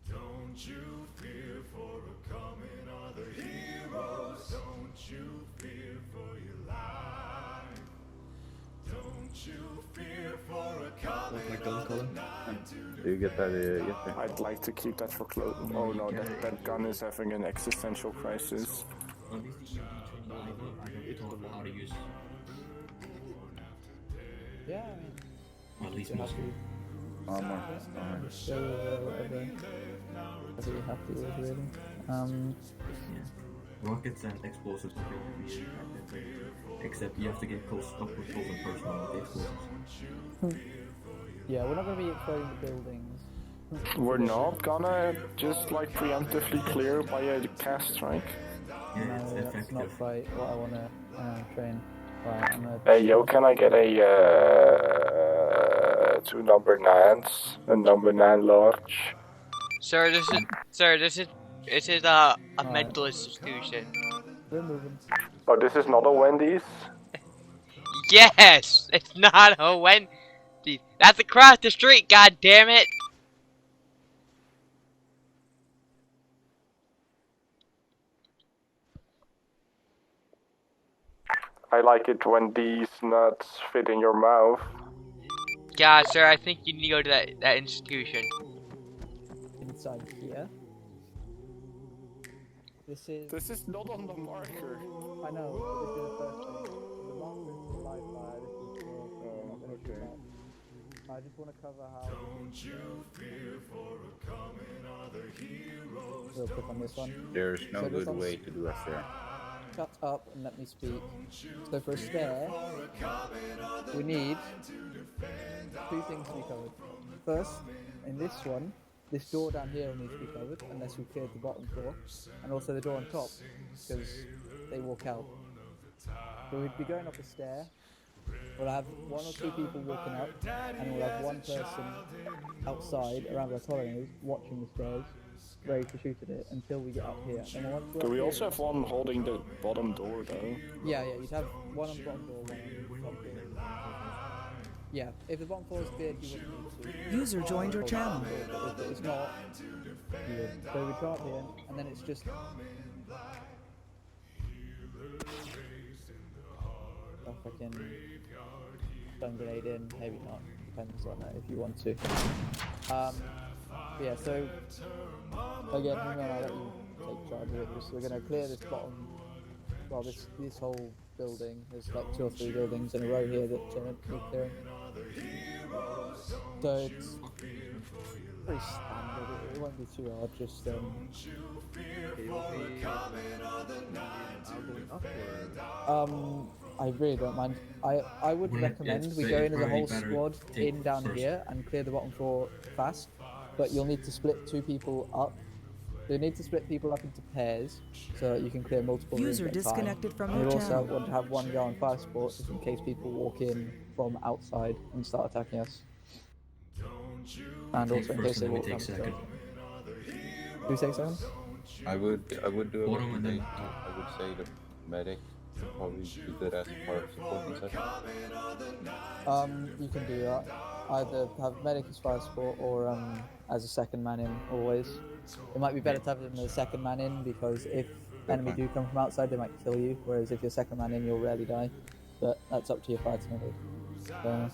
Don't you fear for a coming other heroes. Don't you fear for your life. Don't you fear for a coming other Nine to Do you get that yesterday? I'd like to keep that for close. Oh no, that gun is having an existential crisis. Or at least the EMP training taught how to use. Yeah. At least You're most. happy. Armor. So whatever you're happy with, really. Rockets and explosives are really effective, except you have to get close up and personal with the explosives. Yeah, we're not going to be exploding the buildings. We're not gonna just like preemptively clear by a cast strike. Yeah, No, it's that's effective. not quite what I want to train. Right, I'm gonna... Hey yo, can I get a 2 number 9s? A number 9 large? Sir, this is a mental institution. We're moving. Oh, this is not a Wendy's? Yes, it's not a Wendy's. That's across the street. God damn it! I like it when these nuts fit in your mouth. God, sir, I think you need to go to that institution. Inside here. This is not on the marker. I know, but this is the first thing. The marker is for live fire, this is for okay. I just want to cover how... Don't you fear for a coming other heroes. Real quick on this one. There's no So this good one's- way to do a stair. Shut up and let me speak. So for a stair, we need 2 things to be covered. First, in this one, this door down here will need to be covered, unless we cleared the bottom floor. And also the door on top, because they walk out. So we'd be going up a stair, We'll have 1 or 2 people walking up, and we'll have 1 person outside around where Colin is, watching the stairs, ready to shoot at it until we get up here. Then once we're Do up we here, also have one holding the bottom door though? Yeah, you'd have 1 on the bottom door, 1 on the top door. Yeah, if the bottom floor is cleared, you wouldn't need to. User joined your channel. But if it's not, you would. So we come up here, and then it's just. A fucking stone grenade in, maybe not, depends on it if you want to. Yeah, so again, I'll let you take charge of it. We're going to clear this bottom, well, this whole building. There's like 2 or 3 buildings in a row here that need clearing. So it's pretty standard. It won't be too hard. Just I really don't mind. I would recommend we go in as a whole squad in down here and clear the bottom floor fast. But you'll need to split 2 people up. So you need to split people up into pairs so that you can clear multiple rooms User at a time. disconnected from And your you also channel. want to have 1 guy on fire support just in case people walk in from outside and start attacking us. And also in case they walk down the stairs. Do you take seconds? I would do a Bottom and then I would say the medic would probably be good as part of supporting session. You can do that. Either have medic as fire support or as a second man in always. It might be better to have them as a second man in because if enemy do come from outside, they might kill you. Whereas if you're second man in, you'll rarely die. But that's up to your fighting method. So,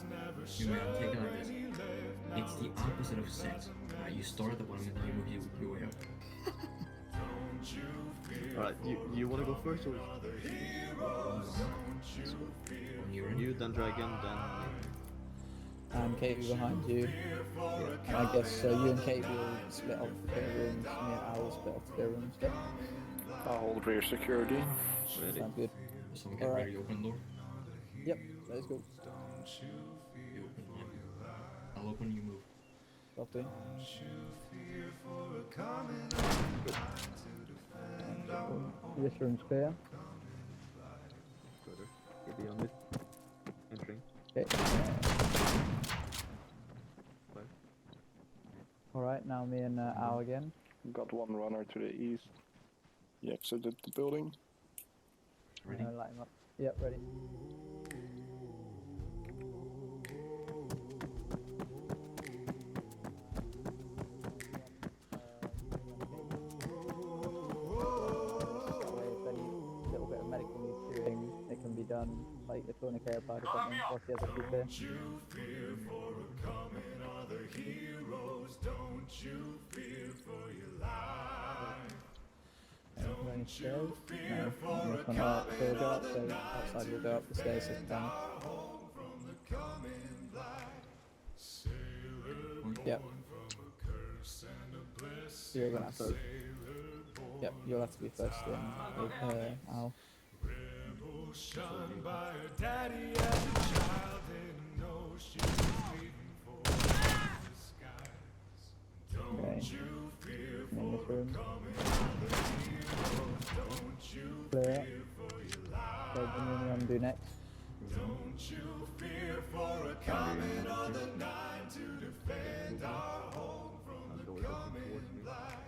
you may take it like this. It's the opposite of sex. Right? You start at the bottom and you move your way up. Alright, you wanna go first or? You, then Dragon, then and Katie behind you. Yeah. And I guess so you and Katie will split off the clear rooms, me and Al will split off the clear rooms. Yeah. I'll hold rear security. ready. Sounds good. Someone get Alright. ready to open the door. Yep, let's go. You open mine. I'll open, you move. Copy. This room's clear. You'll be on it. Entering. Okay. Alright, now me and Al again. Got 1 runner to the east. He exited the building. Ready? Light him up. Yep, ready. Done like a tourniquet part or something while the other 2 clear. Any stairs? No. This one up, so we'll go up, so outside we'll go up the stairs this time. Yep. So you're gonna have to. Yep, you'll have to be first in with Al. Shunned by her daddy as a child, didn't know she was leaving for disguise. Don't you fear for coming other heroes. Don't you Clear fear for your life. So the one do next. Don't you fear for a coming of the Nine to defend our home from the coming light.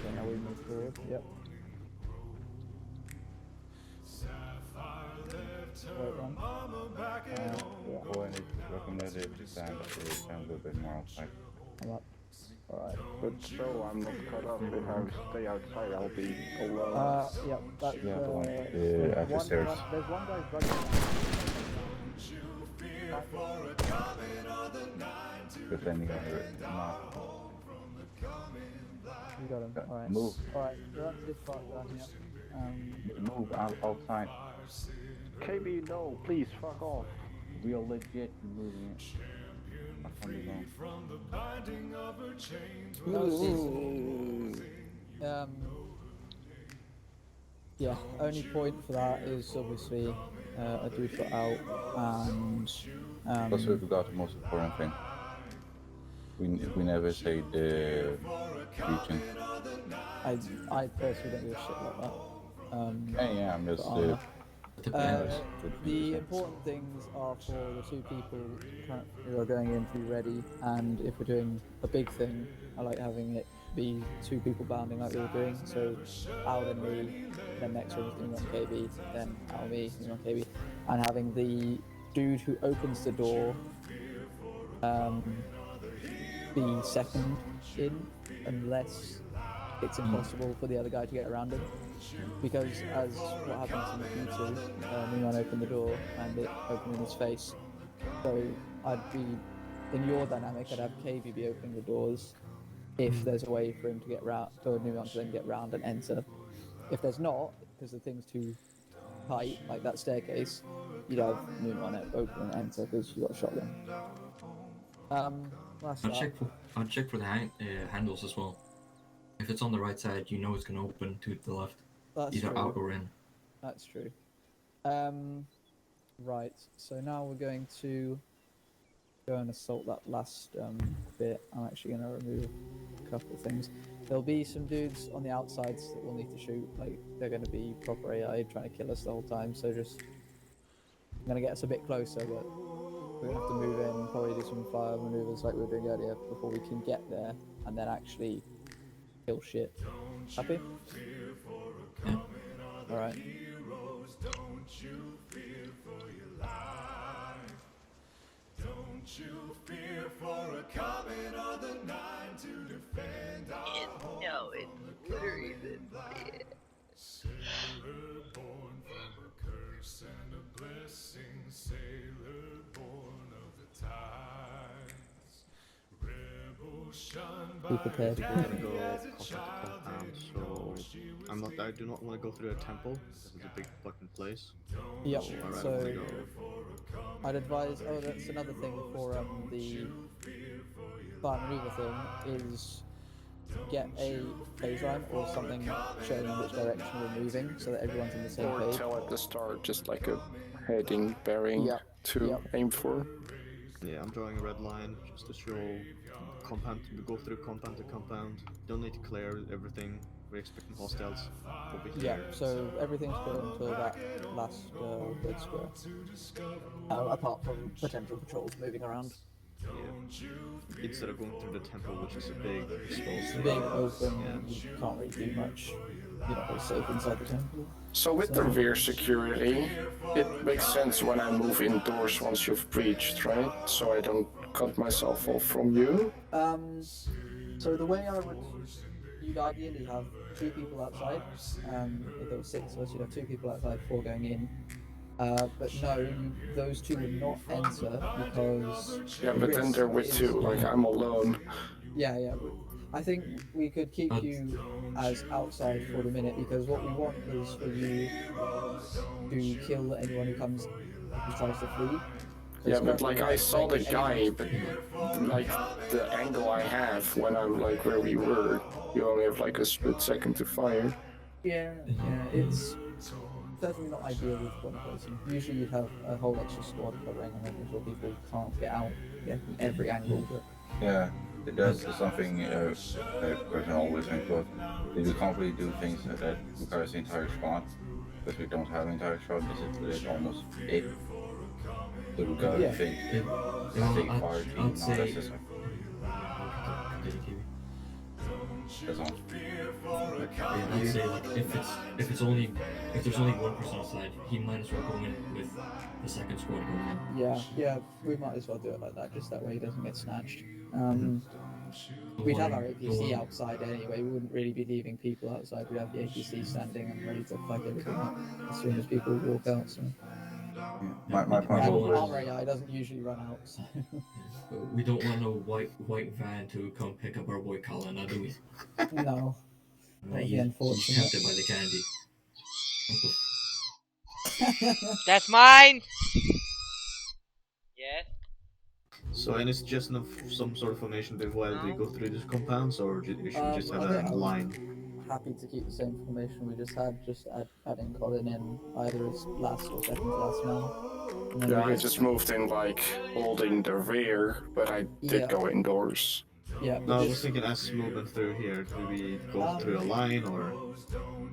Okay, now we move forward. Yep. Right one. Yeah. When it's recommended to stand a little bit more outside. I'm up. Alright. But still, I'm not cut off. If I stay outside, I'll be alone. Yep, that's Yeah, the one at the one, stairs. there's one guy running. But then you got not. You got him. Alright. Move. Alright, so that's this part done, yep. Move outside. KB, no, please, fuck off. We are legit moving it. Yeah, only point for that is obviously a 2-foot out and Plus we forgot the most important thing. We never say the region. I personally don't give a shit like that. Yeah, I'm just. for armor. Depends. The important things are for the two people who are going in to be ready, and if we're doing a big thing, I like having it be two people bounding like we were doing. So Al and me, then next room is going to be on KB, then Al me, me on KB, and having the dude who opens the door be second in, unless it's impossible for the other guy to get around him. Because as what happens in Q2, Nein opened the door and it opened in his face. So I'd be, in your dynamic, I'd have KB be opening the doors if there's a way for him to get round, for Nein to then get round and enter. If there's not, because the thing's too tight, like that staircase, you'd have Nein open and enter because you got a shotgun. That's I'll check for the handles as well. If it's on the right side, you know it's gonna open to the left, That's either true. out or in. That's true. Right, so now we're going to go and assault that last bit. I'm actually going to remove a couple of things. There'll be some dudes on the outsides that we'll need to shoot. Like, they're going to be proper AI trying to kill us the whole time, so just... I'm going to get us a bit closer, but we're going to have to move in, probably do some fire maneuvers like we were doing earlier before we can get there, and then actually kill shit. Happy? Yeah. Alright. Don't you fear for your life. Don't you fear for a Comin or the Nine to defend our home. No, it's literally Sailor born from a curse and a blessing. Sailor born of the tides. Rebel shunned by Be prepared. We're gonna go compound to compound, so I do not want to go through a temple. This is a big fucking place. Yep, Alright, so... I'm gonna go. I'd advise. Oh, that's another thing for the fire maneuver thing is get a phase line or something showing in which direction we're moving, so that everyone's in the same Or page. tell at the start, just like a heading, bearing to aim for. Yeah, I'm drawing a red line just to show compound. We go through compound to compound. Don't need to clear everything. We're expecting hostiles over Yeah, here. so everything's clear until that last red square. Apart from potential patrols moving around. Yeah. Instead of going through the temple, which is a big exposed Big open, you can't really do much. You're not very safe inside the temple. So with the rear security, it makes sense when I move indoors once you've breached, right? So I don't cut myself off from you. So the way I would, you'd ideally have 2 people outside. If there were 6 of us, you'd have 2 people outside, 4 going in. But no, those 2 would not enter because... Yeah, but then they're with 2, like I'm alone. Yeah. I think we could keep you as outside for the minute because what we want is for you to kill anyone who tries to flee. Yeah, but like I saw the guy, but like the angle I have when I'm like where we were, you only have like a split second to fire. Yeah, it's definitely not ideal with one person. Usually you'd have a whole extra squad covering and making sure people can't get out from every angle. But... Yeah, it does something a person always thinks about. We can't really do things that requires the entire squad, because we don't have an entire squad. This is almost it. So we gotta think fire team. I'd say... That's all. Yeah, I'd say like if there's only one person outside, he might as well go in with the second squad going in. Yeah, we might as well do it like that, just that way he doesn't get snatched. We'd have our APC outside anyway, we wouldn't really be leaving people outside, we'd have the APC standing and ready to fuck everything up as soon as people walk out, so... My point was... Our AI doesn't usually run out, so... We don't want no white van to come pick up our boy Colin, now do we? No. He's unfortunate. tempted by the candy. That's mine! Yes? So any suggestion of some sort of formation while we go through these compounds, or should we just have a line? Happy to keep the same formation we just had, just adding Colin in either as last or second to last man. Yeah, I just moved in like holding the rear, but I did go indoors. Yeah. No, I was thinking as moving through here, do we go through a line or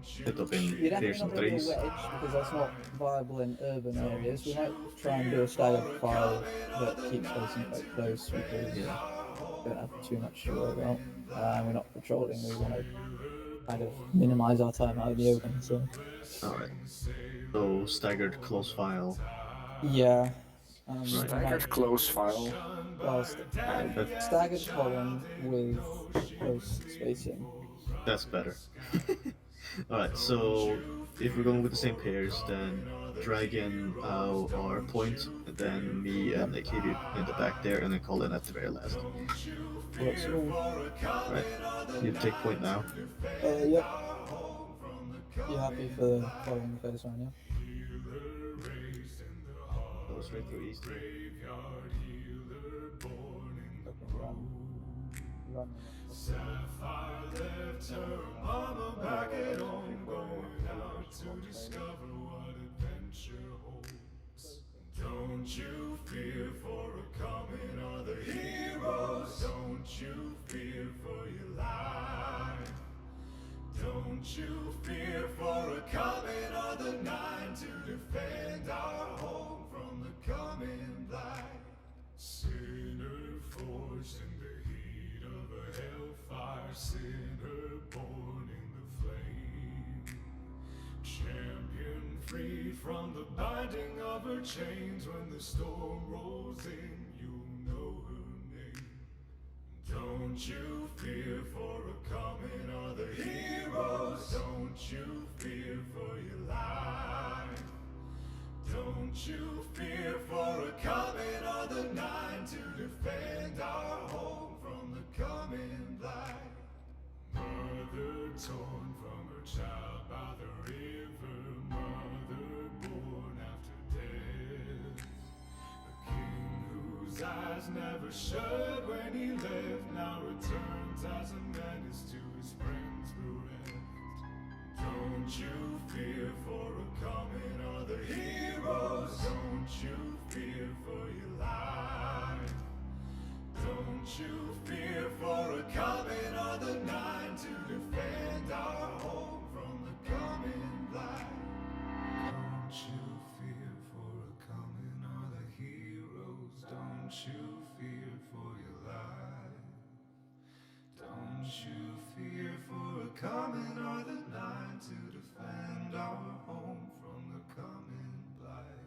hit up in You're definitely Pearson not going to do a trees? wedge because that's not viable in urban areas. We might try and do a staggered file that keeps facing quite close because Yeah. we don't have too much to worry about. We're not patrolling. We want to kind of minimize our time out in the open. So Alright. So staggered close file. yeah, Right. we might, Staggered close file. well, That, staggered column with close spacing. that's better. Alright, so if we're going with the same pairs, then drag in our point, and then me and AKB in the back there, and then call in at the very last. Works for me. Right. You take point now. Yep. You happy for following the phase line, yeah? Go straight through east. Okay, run. Sapphire left her mama back at home, going out to discover what adventure holds. Don't you fear for a coming other heroes. Don't you fear for your life. Don't you fear for a coming other Nine to defend our home from the coming blight. Sinner forged in the heat of a hellfire, sinner born in the flame. Champion freed from the binding of her chains. When the storm rolls in, you know her name. Don't you fear for a coming other heroes. Don't you fear for your life. Don't you fear for a coming other Nine to defend our home from the coming blight. Mother torn from her child by the river, mother born after death. A king whose eyes never shut when he left, now returns as a menace to his friends bereft. Don't you fear for a coming other heroes. Don't you fear for your life. Don't you fear for a coming other Nine to defend our home from the coming blight. Don't you fear for a coming other heroes. Don't you fear for your life. Don't you fear for a coming other Nine to defend our home from the coming blight.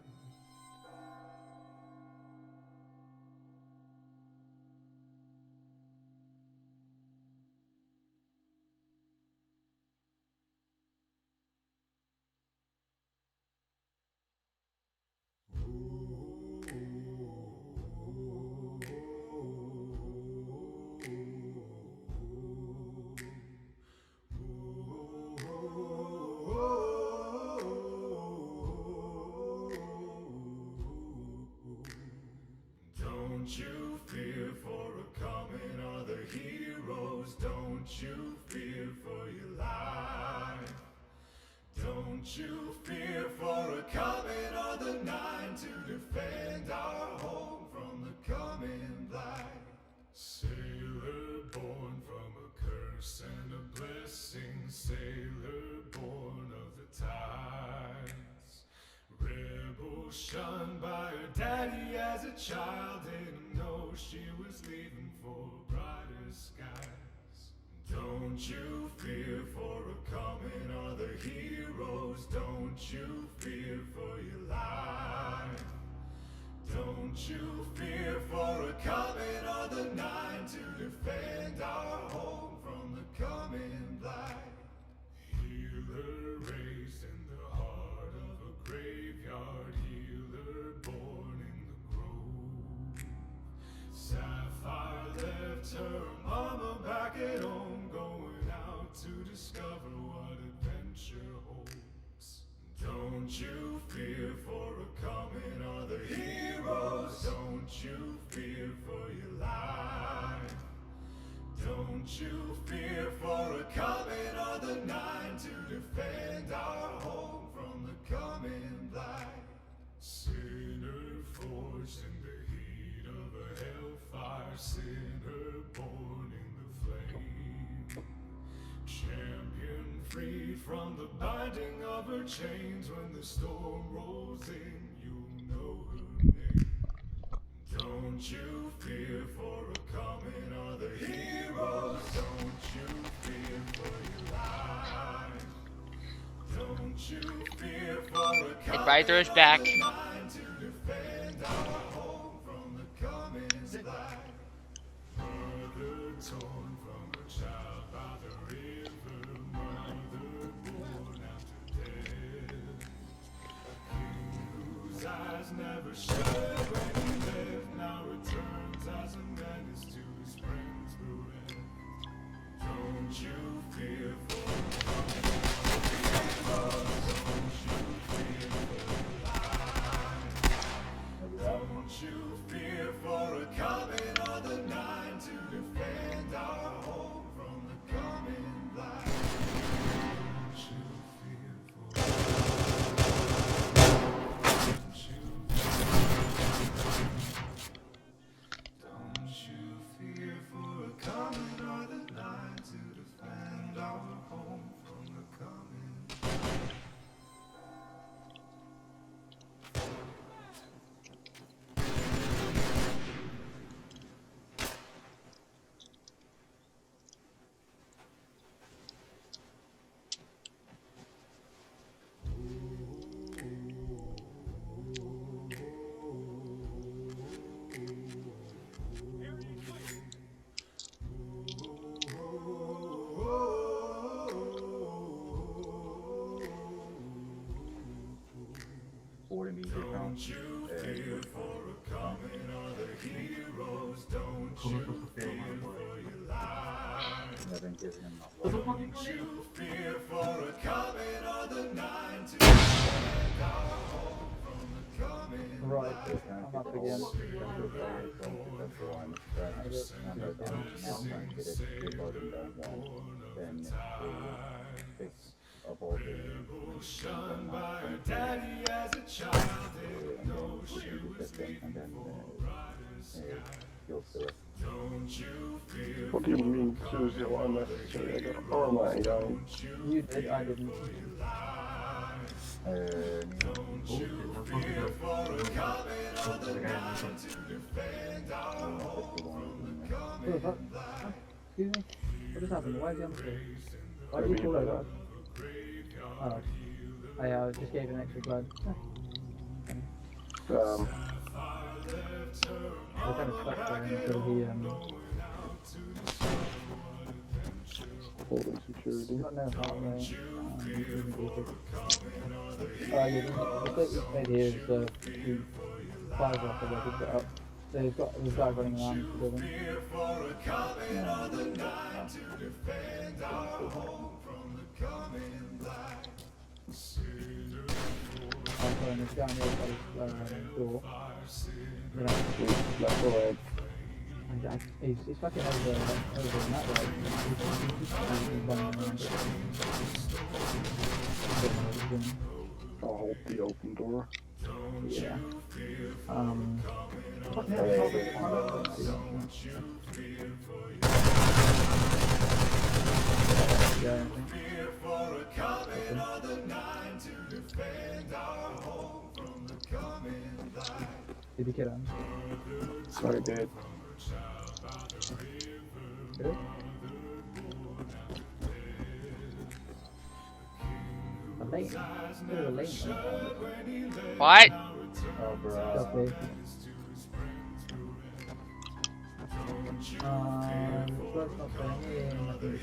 Don't you fear for a coming other heroes. Don't you fear for your life. Don't you fear for a coming other Nine to defend our home from the coming blight. Sailor born from a curse and a blessing, sailor born of the tides. Rebel shunned by her daddy as a child, didn't know she was leaving for brighter skies. Don't you fear for a coming other heroes. Don't you fear for your life. Don't you fear for a coming other Nine to defend our home from the coming blight. Healer raised in the heart of a graveyard, healer born in the grove. Sapphire left her mama back at home, going out to discover what adventure holds. Don't you fear for a coming other heroes. Don't you fear for your life. Don't you fear for a coming other Nine to defend our home from the coming blight. Sinner forged in the heat of a hellfire, sinner born from the binding of her chains when the storm rolls in. You know her name. Don't you fear for a coming or the heroes. Don't you fear for your life. Don't you fear for a It right through his back. to defend our home from the coming light. Mother torn from her child by the river. Mother born after death. King whose eyes never shut when he left now returns as a menace to his friends bereft. Don't you fear for the coming. Don't you fear for a coming on the Nine to defend our home from the coming light. Don't you fear for Don't you fear for a coming on the Nine to defend our home from the coming. For immediate round. I've been giving him Fear for a coming on the Nine to defend our home from the coming. Right, I'm up again. Shunned by her daddy as a child, didn't know she was leaving for a brighter sky. Don't you fear What do you mean, Zues? Unnecessary? I got armor and guy. You did, I didn't. What the fuck? Excuse me? What just happened? Why is he on the floor? Why did you fall over? Oh. Oh yeah, I just gave him extra blood. I kind of stuck there until he Holding security. got no heart though. Yeah, the mistake we made here is the fire rifle that we've got up. They've got this guy running around the building. I'm sorry, this guy on the other side of the door. Left or right? He's fucking over in that way. He's running around it. I'll hold the open door. Yeah. Did you kill him? Sorry, dead. Good. A lane? Bit of a lane. What? Oh, bro. Okay. Let's not play in. I think it's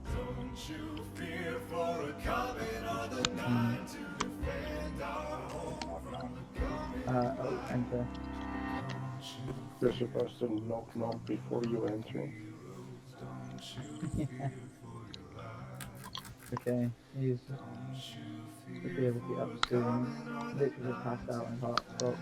Don't you fear for a coming on the Nine to defend our home from the coming. oh, enter. You're supposed to knock before you enter. Okay, he's should be able to get up soon. Literally just passed out and heart stopped.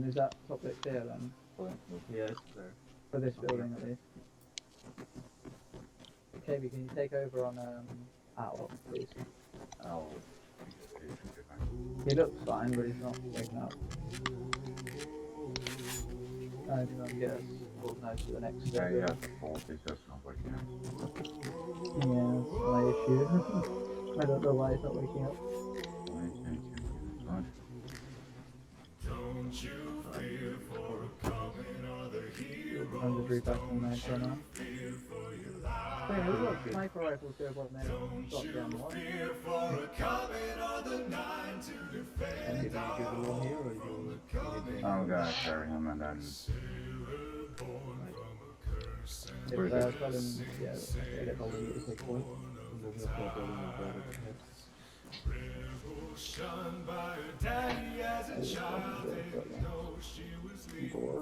Is that top bit clear then? Yeah, it's there. For this building at least. KB, can you take over on Owl, please? Owl. you should be fine. He looks fine, but he's not waking up. I do not guess. Organize for the next Yeah, step. he has a fault, he's just not waking up. Yeah, that's my issue. I don't know why he's not waking up. Why can't you use one? Don't you fear for a coming or the hero. I'm just repacking my phone now. Wait, who's got sniper rifles here? What name? Shotgun, what? Fear for a coming or the Nine to defend. And did you give the one here or you I'm gonna carry him and then If tell him, yeah, I get all the music take point. Shunned by her daddy as a child, didn't know she was leaving for a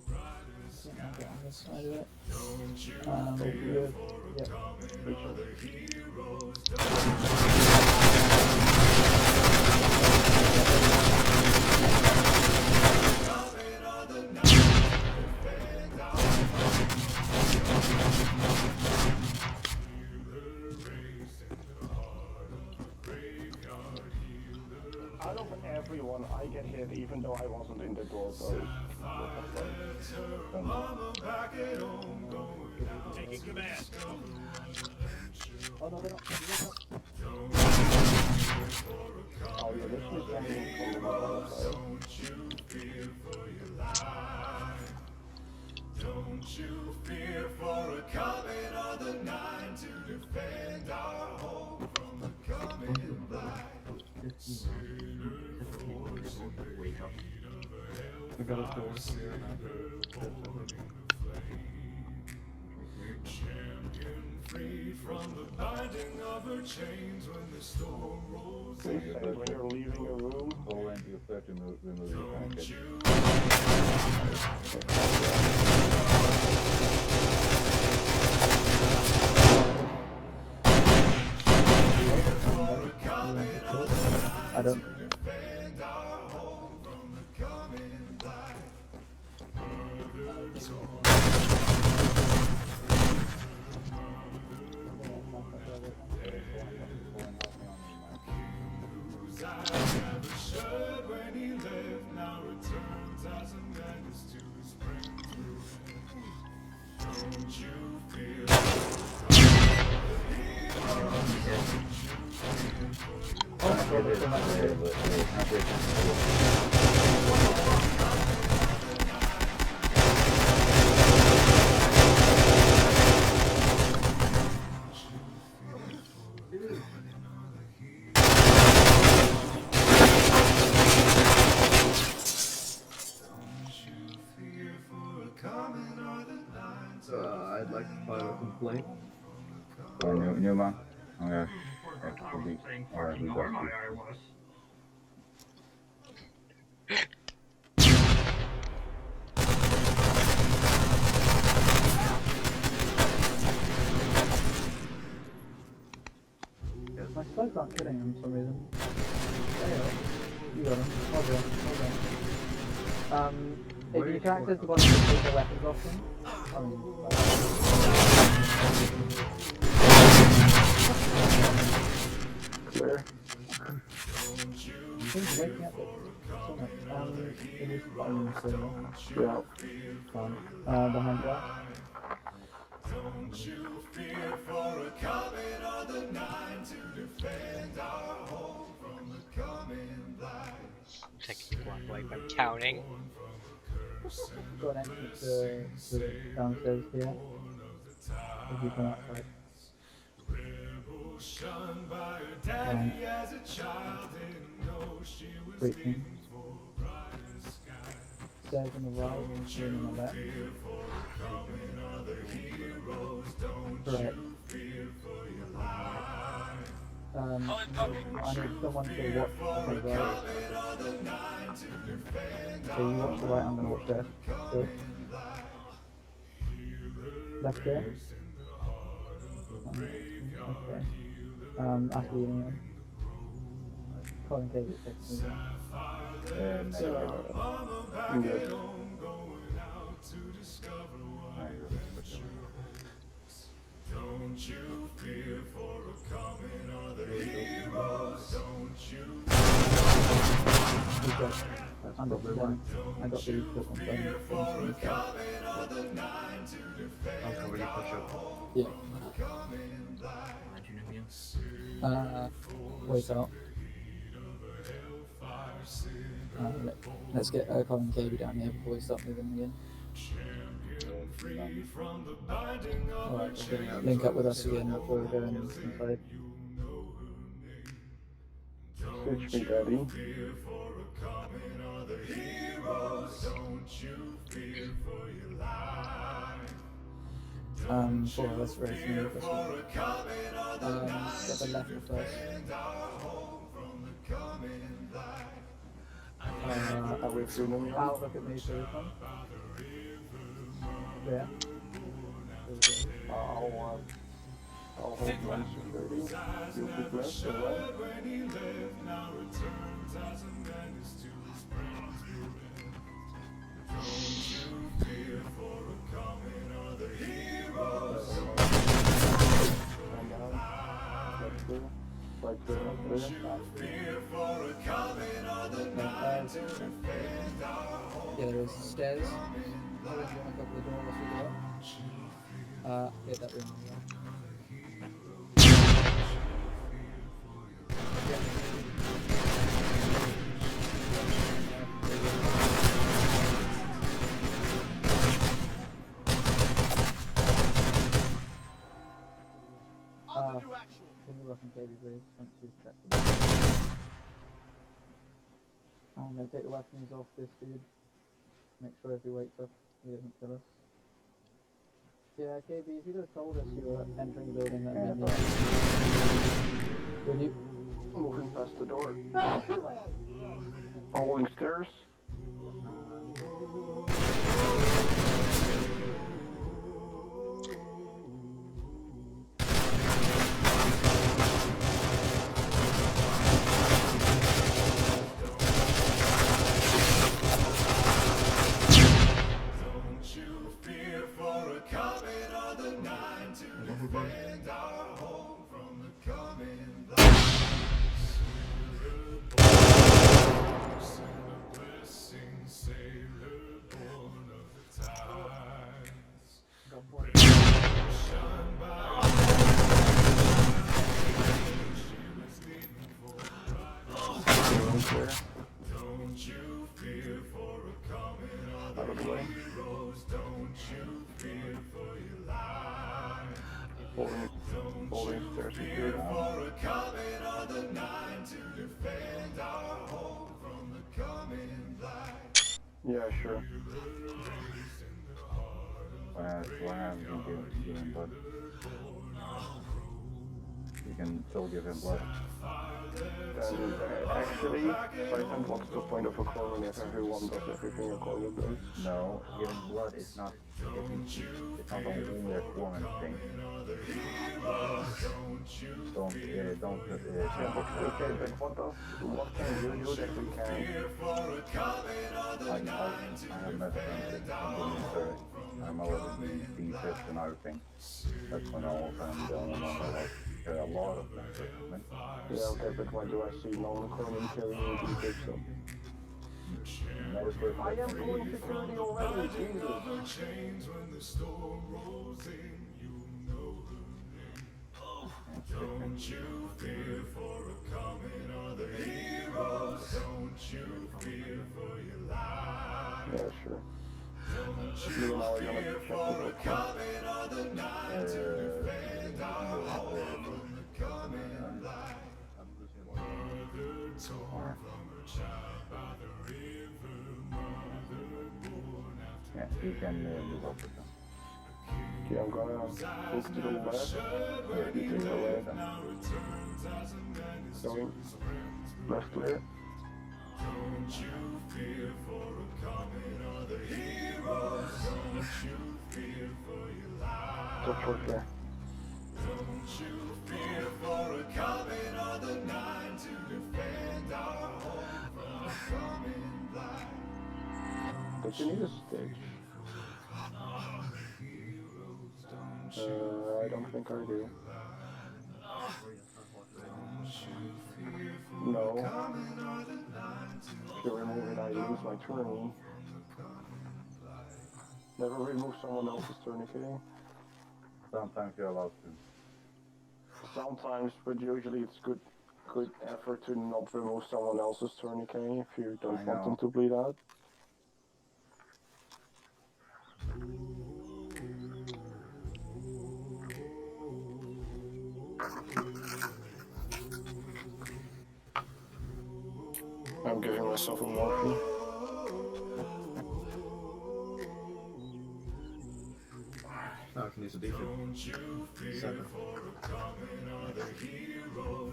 brighter sky. Don't you fear for a coming or the heroes. Coming or the night to defend our home. Feel her race in the heart of the graveyard. Out of everyone, I get hit even though I wasn't in the door, so... Mama back at home going out. Taking command. Oh no, they're not. Oh, yeah, this is something from the other side. Don't you fear for your life. Don't you fear for a coming or the Nine to defend our home from the coming light. Wake up. I got a door here Champion free from the binding of her chains when the storm rolls in. Please say when you're leaving a room, go and you start to remove your package. I don't. When he left, now returns as a menace to his friends. Don't you feel I'd like to file a complaint. New man? Oh yeah. Alright, we got you. My slugs aren't killing him for some reason. There you got him. Well done. Well done. If you can access the bottom to take the weapons off him, I mean, clear. He's waking up at it is bottom, so yeah. fine. Behind that. Don't you fear for a coming or the Nine to defend our home from the coming blight. Second one, like I'm counting. Got an entrance to downstairs here. If you come outside. Rebel shunned by her daddy as a child, didn't know she was Breaching. leaving for a brighter sky. Stairs on the right and three on the left. Fear for a coming or the heroes. Don't Correct. you fear for your life. I need someone to watch the right. So you watch the right, I'm gonna watch left. So, left there. Okay. After you, Colin Cage is texting me. Don't you fear for a coming or the heroes. Don't you Under one. I got the equipment done. I'll already push up. Yeah. How'd you know me? Wait out. Let's get Comin and KB down here before we start moving again. Alright, link up with us again before we go inside. Switch me, daddy. For restoration, get the left first. Are we filming now? Out, look at me, so yeah. I'll hold one security. You keep left, alright? Right there. Yeah, there is stairs. Oh, if you want to go up the door, let's figure it out. Yeah, that room. Can you rock and baby please? Once you've checked them. I'm gonna take the weapons off this dude. Make sure if he wakes up, he doesn't kill us. Yeah, KB, if you'd have told us you were entering the building, that meant would you? Moving past the door. Following stairs. Following stairs security. Yeah, sure. What have you given him blood? You can still give him blood. Actually, Python, what's the point of a Comin if everyone does everything a Comin does? No, giving blood is not. It's not only a Comin thing. Don't. Okay, but what can you do that we can't? I have met friends that can give me service. I'm always D-tips and everything. That's when all of them don't know like there are a lot of them. Yeah, okay, but why do I see non-Comin carrying D-tips up? I am full security already, Jesus. Don't you fear for a Comin or the heroes. Don't you fear for your life. Yeah, sure. Don't you fear for a Comin or the Nein to defend our home from the Comin light. Mother torn from her child by the river. Mother born after. Yeah, you can move up with them. Okay, I'm gonna move to the left. You take the right. Going. Left clear. Don't you fear for a Comin or the heroes. Don't you fear for your life. Top short clear. Don't you fear for a Comin or the Nein to defend our home from the Comin light. Don't you need a stage? I don't think I do. No. Can we move use my tourney. Never remove someone else's tourniquet. Sometimes you're allowed to. Sometimes, but usually it's good effort to not remove someone else's tourniquet if you don't want them to bleed out. I'm giving myself a morphine. Oh, I can use a defib. 7.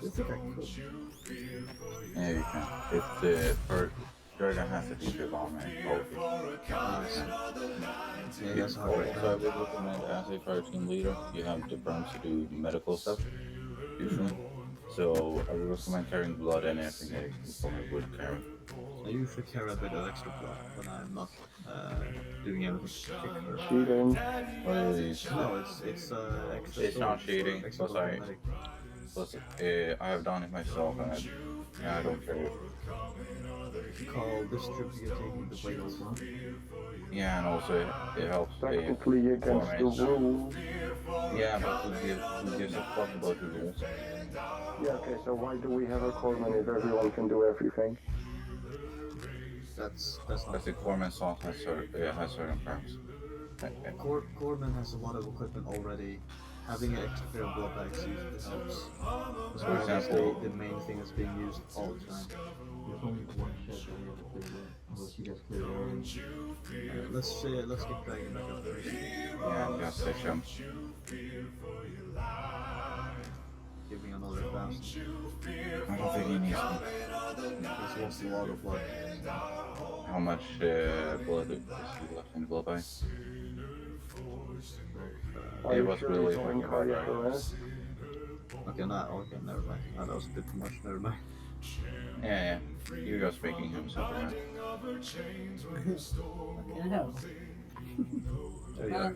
I think I could. Yeah, you can. If the first Dragon has a defib on it, Yeah, that's hard right also, I would recommend as a fire team leader, you have the firms to do medical stuff, usually. So I would recommend carrying blood and everything that you probably would carry. I usually carry a bit of extra blood when I'm not doing anything particular. Cheating. No, it's extra. It's not cheating, extra because blood medic. I have done it myself and I don't carry it. Called distributing the weight. Yeah, and also it helps Technically against the rules. Yeah, but who gives a fuck about the rules? Yeah, okay, so why do we have a Comin if everyone can do everything? That's not. Because the Corman salt has certain firms. Comin has a lot of equipment already. Having an extra pair of blood bags usually helps. Because For example, the main thing that's being used all the time. There's only one shed that we have to clear up, unless you guys clear it already. Let's get Dragon back up there. yeah, just section. Give me another 1,000. I don't think he needs to. He's lost a lot of blood. How much blood is he left in the blood bag? Are It you was sure really he's on fucking bad, cardiac right? arrest? Okay, never mind. Oh, that was a bit too much, never mind. Yeah. You're just making him suffer. Man. Fucking hell. There you are.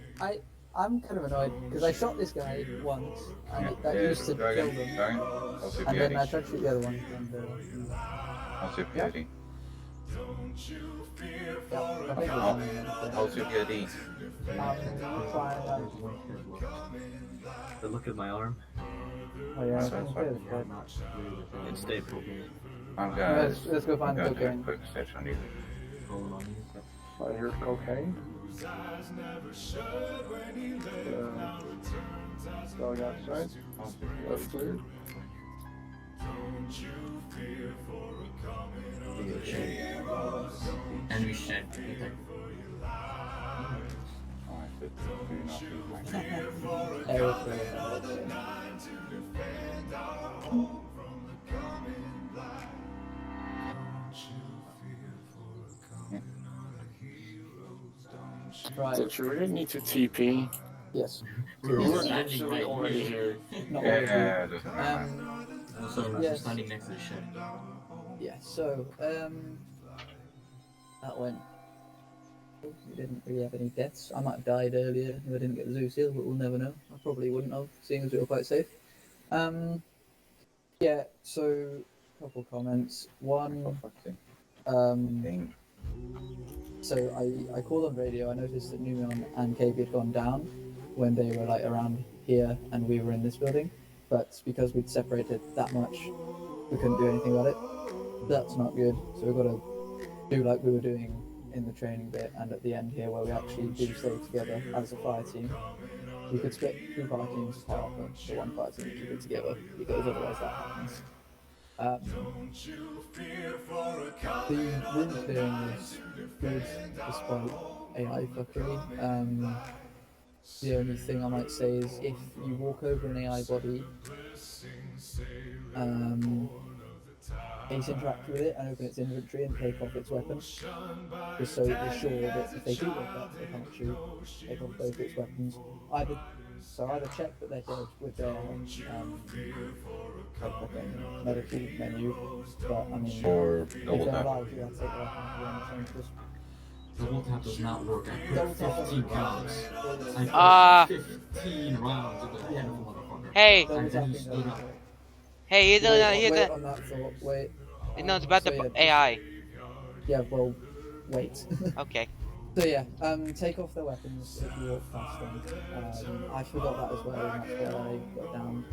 I'm kind of annoyed because I shot this guy once and that used to Dragon, kill them. Dragon, how's your And then I PID? tried to shoot the other one and How's your PID? yeah, I think it was on How's your PID? trying But look at my arm. oh yeah, That's fine. It's stable. I'm gonna let's go find the do a cocaine. quick search on you. I heard cocaine. Dog outside. Left cleared. Enemy shed. Alright, but do not be Right. Did you really need to TP? Yes. We're actually already here. Not all of you. Yeah, doesn't matter. Also, Yes. we're standing next to the shed. Yeah, so, that went. We didn't really have any deaths. I might have died earlier if I didn't get the Zues heal, but we'll never know. I probably wouldn't have, seeing as we were quite safe. Yeah, so, couple comments. One, Thing. so I called on radio, I noticed that Numion and KB had gone down when they were like around here and we were in this building, but because we'd separated that much, we couldn't do anything about it. That's not good, so we've got to do like we were doing in the training bit and at the end here where we actually do stay together as a fire team. We could split 2 fire teams apart, but the 1 fire team keep it together because otherwise that happens. The room clearing was good despite AI fuckery. The only thing I might say is if you walk over an AI body, Ace interact with it and open its inventory and take off its weapon, just so it's sure that if they do walk up, they can't shoot, take off both its weapons. Either check that they're dead with their medical menu, but I mean, Or if double they're tap. alive, you have to take their weapons. Double tap does not work. I Double put tap 15 doesn't rounds. work. I put 15 rounds into the head of a motherfucker. Hey, Double And then tapping he stood doesn't up. work. hey, here's Wait the, here's on the, that thought, wait. no, it's about So the yeah, AI. Yeah, well, wait. Okay. So yeah, take off their weapons if you walk past them. I forgot that as well, and that's where I got down.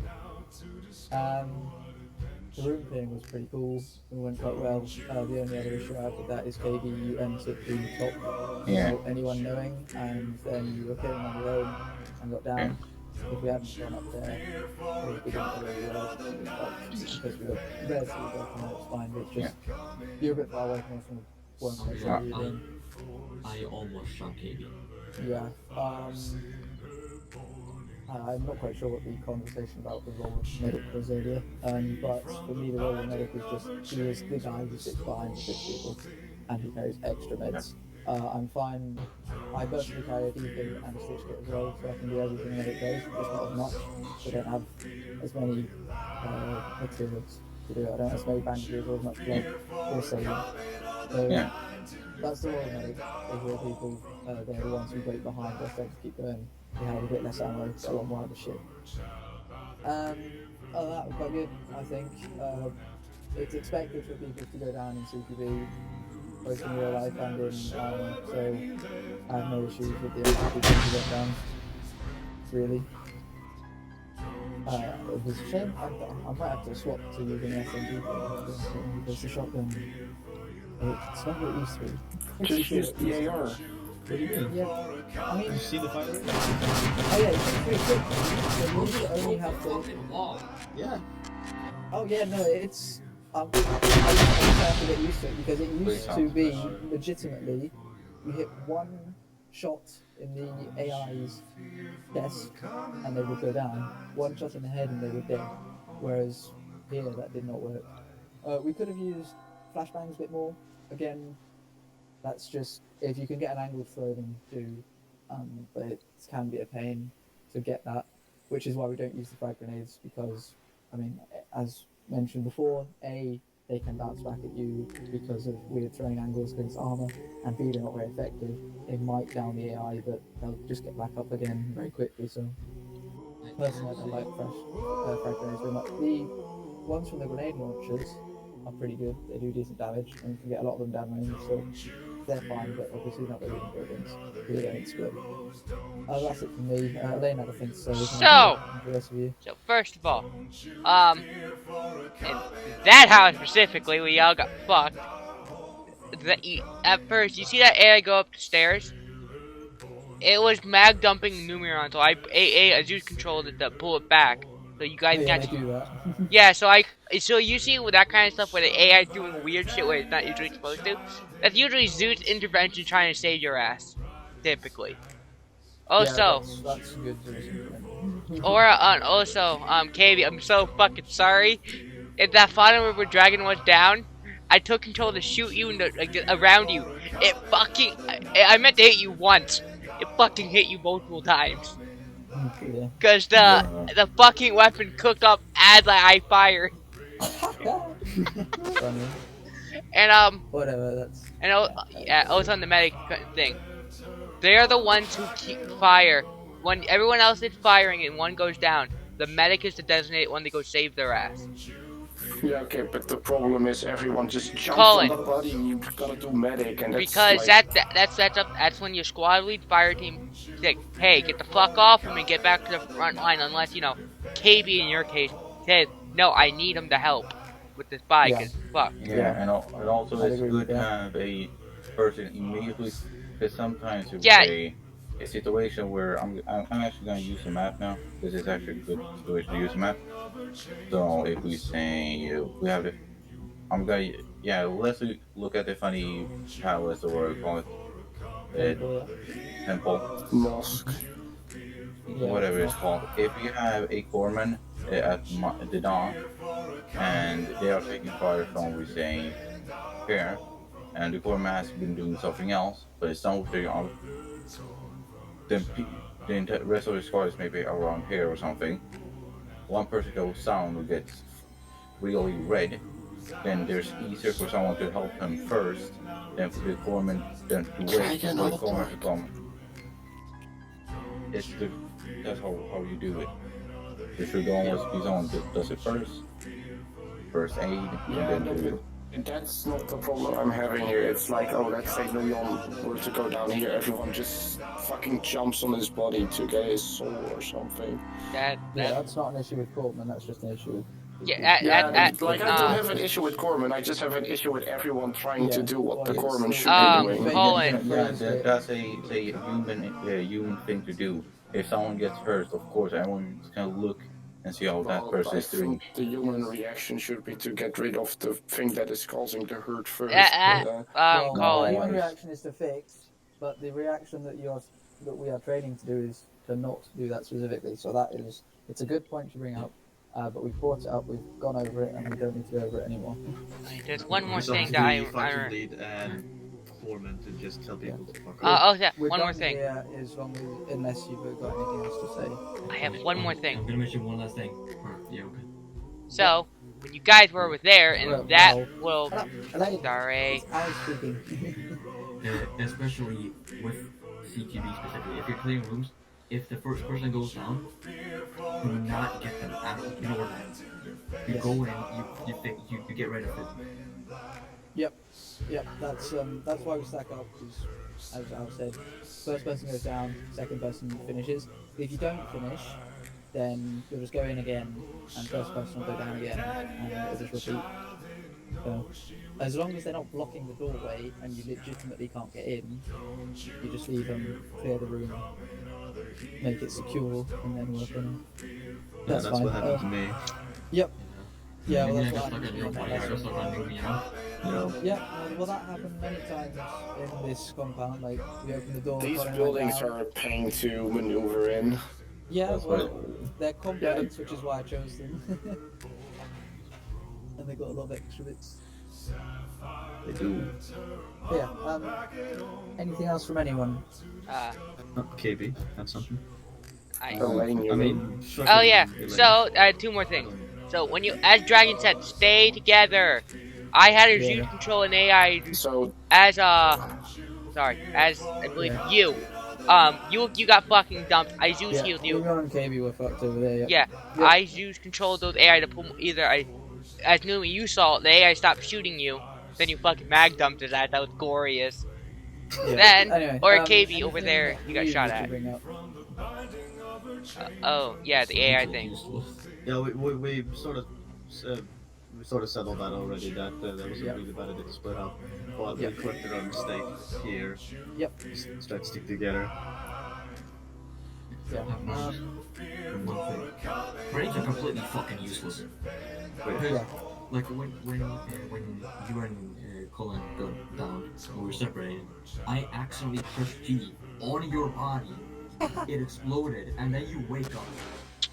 The room thing was pretty cool. It went quite well. The only other issue I have with that is KB, you entered the top Yeah. without anyone knowing, and then you were killing on your own and got down. If we hadn't gone up there, we didn't know where we were. It was like, because we were relatively broken, it was fine, but it's just, you're a bit far away from us and weren't quite sure where you were in. I almost shot KB. Yeah. I'm not quite sure what the conversation about the role of medic was earlier, but for me the role of medic is just, he is the guy who sits behind the 6 people and he carries extra meds. I'm fine. I personally carry a deacon and a stitch kit as well, so I can do everything medic does, just not as much. I don't have as many materials to do it. I don't have as many bandages or as much blood or saline. So that's the role of medic. They heal people, they're the ones who wait behind us, they just keep going. They have a bit less ammo, got a lot more other shit. That was quite good, I think. It's expected for people to go down in CQB, both in real life and in armor, so I have no issues with the amount of people who get down, really. It was a shame, I might have to swap to using SMG because the shotgun, it's not what it used to be. Just use the AR. What do you mean? Yeah, I mean, You see the fire rate? oh yeah, it's pretty quick. So you only have to. Fucking long. Yeah. Oh yeah, no, it's. I just have to get used to it because it used to be legitimately, you hit one shot in the AI's desk and they would go down, one shot in the head and they were dead. Whereas here that did not work. We could have used flashbangs a bit more. Again, that's just, if you can get an angled throw them do, but it can be a pain to get that, which is why we don't use the frag grenades, because, I mean, as mentioned before, A, they can bounce back at you because of weird throwing angles against armor, and B, they're not very effective. They might down the AI, but they'll just get back up again very quickly, so personally I don't like frag grenades very much. The ones from the grenade launchers are pretty good, they do decent damage, and you can get a lot of them down range, so they're fine, but obviously not very good buildings. Really don't split. That's it from me. Elaine had a thing to say. So, the rest of you. So first of all, in that house specifically, we all got fucked. At first, you see that AI go up the stairs? It was mag dumping Numeron, so I Zues controlled it to pull it back. So you guys Yeah, got they do that. yeah, so you see with that kind of stuff where the AI is doing weird shit where it's not usually supposed to, that's usually Zues intervention trying to save your ass, typically. Also, yeah, that's good. or also, KB, I'm so fucking sorry. If that final river dragon was down, I took control to shoot you around you. It fucking, I meant to hit you once. It fucking hit you multiple times. Yeah. Cause the fucking weapon cooked up as I fired. Funny. And Whatever. That's. yeah, also on the medic thing. They are the ones who keep fire. When everyone else is firing and one goes down, the medic is the designated one to go save their ass. Yeah, okay, but the problem is everyone just jumps Colin. on the body and you gotta do medic, and that's Because like... that's when your squad lead fire team like, hey, get the fuck off him and get back to the front line, unless, you know, KB in your case says, no, I need him to help with this bike, cause fuck. Yeah, and also I'd it's agree good with to that. have a person immediately, because sometimes if Yeah. a situation where I'm actually gonna use the map now, because it's actually a good situation to use the map. So if we say we have it, let's look at the funny palace, or call it temple, Mosque. whatever it's called. If you have a corpsman at the dawn, and they are taking fire from, we say, here, and the corpsman has been doing something else, but it's not what they are, then the rest of the squad is maybe around here or something. One person goes down who gets really red, then there's easier for someone to help him first than for the corpsman then to wait for the corpsman to come. That's how you do it. There should always be someone that does it first aid, and then do That's not the problem I'm having here. It's like, oh, let's say Leon were to go down here, everyone just fucking jumps on his body to get his soul or something. Yeah, that's not an issue with Comin, that's just an issue with... I don't have an issue with Comin, I just have an issue with everyone trying to do what the Comin should be doing. Colin. That's a human thing to do. If someone gets hurt, of course, everyone's gonna look and see how that person is doing. The human reaction should be to get rid of the thing that is causing the hurt first. Colin. The human reaction is to fix, but the reaction that we are training to do is to not do that specifically. So it's a good point to bring up. But we've brought it up, we've gone over it, and we don't need to go over it anymore. There's one more It's thing up that to the faction lead and Foreman to just tell people to fuck off. We're one more done thing. Here unless you've got anything else to say. I have one more thing. I'm gonna mention one last thing. Yeah, okay. So, when you guys were over there, and sorry. I was speaking. Especially with CQB specifically, if you're clearing rooms, if the first person goes down, do not get them out. Ignore them. You go in, you get rid of it. Yep. That's why we stack up. Because, as Al said, first person goes down, second person finishes. If you don't finish, then you'll just go in again, and first person will go down again, and it'll just repeat. So, as long as they're not blocking the doorway and you legitimately can't get in, you just leave them, clear the room, make it secure, and then work on it. That's fine. What happened to me. Yep. Yeah, well, that's Yeah, what happened. Well, that happened many times in this compound. Like, we open the door. These buildings are a pain to maneuver in. Yeah, well, they're complex, which is why I chose them. And they got a lot of extra bits. They do. But yeah, anything else from anyone? KB, have something? So, two more things. So, when you, as Dragon said, stay together. I had a Zues control an AI. So, as I believe you got fucking dumped. I Zues healed you. Leon and KB were fucked over there. Yeah, I Zues controlled those AI to pull as Numi, you saw the AI stopped shooting you. Then you fucking mag dumped his ass. That was glorious. Yeah. Then, anyway, KB over there, you got shot at. The AI thing. Yeah, we sort of settled that already. That was a really bad idea to split up, but we corrected our mistake here. Yep. Just try to stick together. Yeah. One thing. Raids are completely fucking useless. Like when you and Colin got down and we were separated, I accidentally pressed G on your body. It exploded, and then you wake up.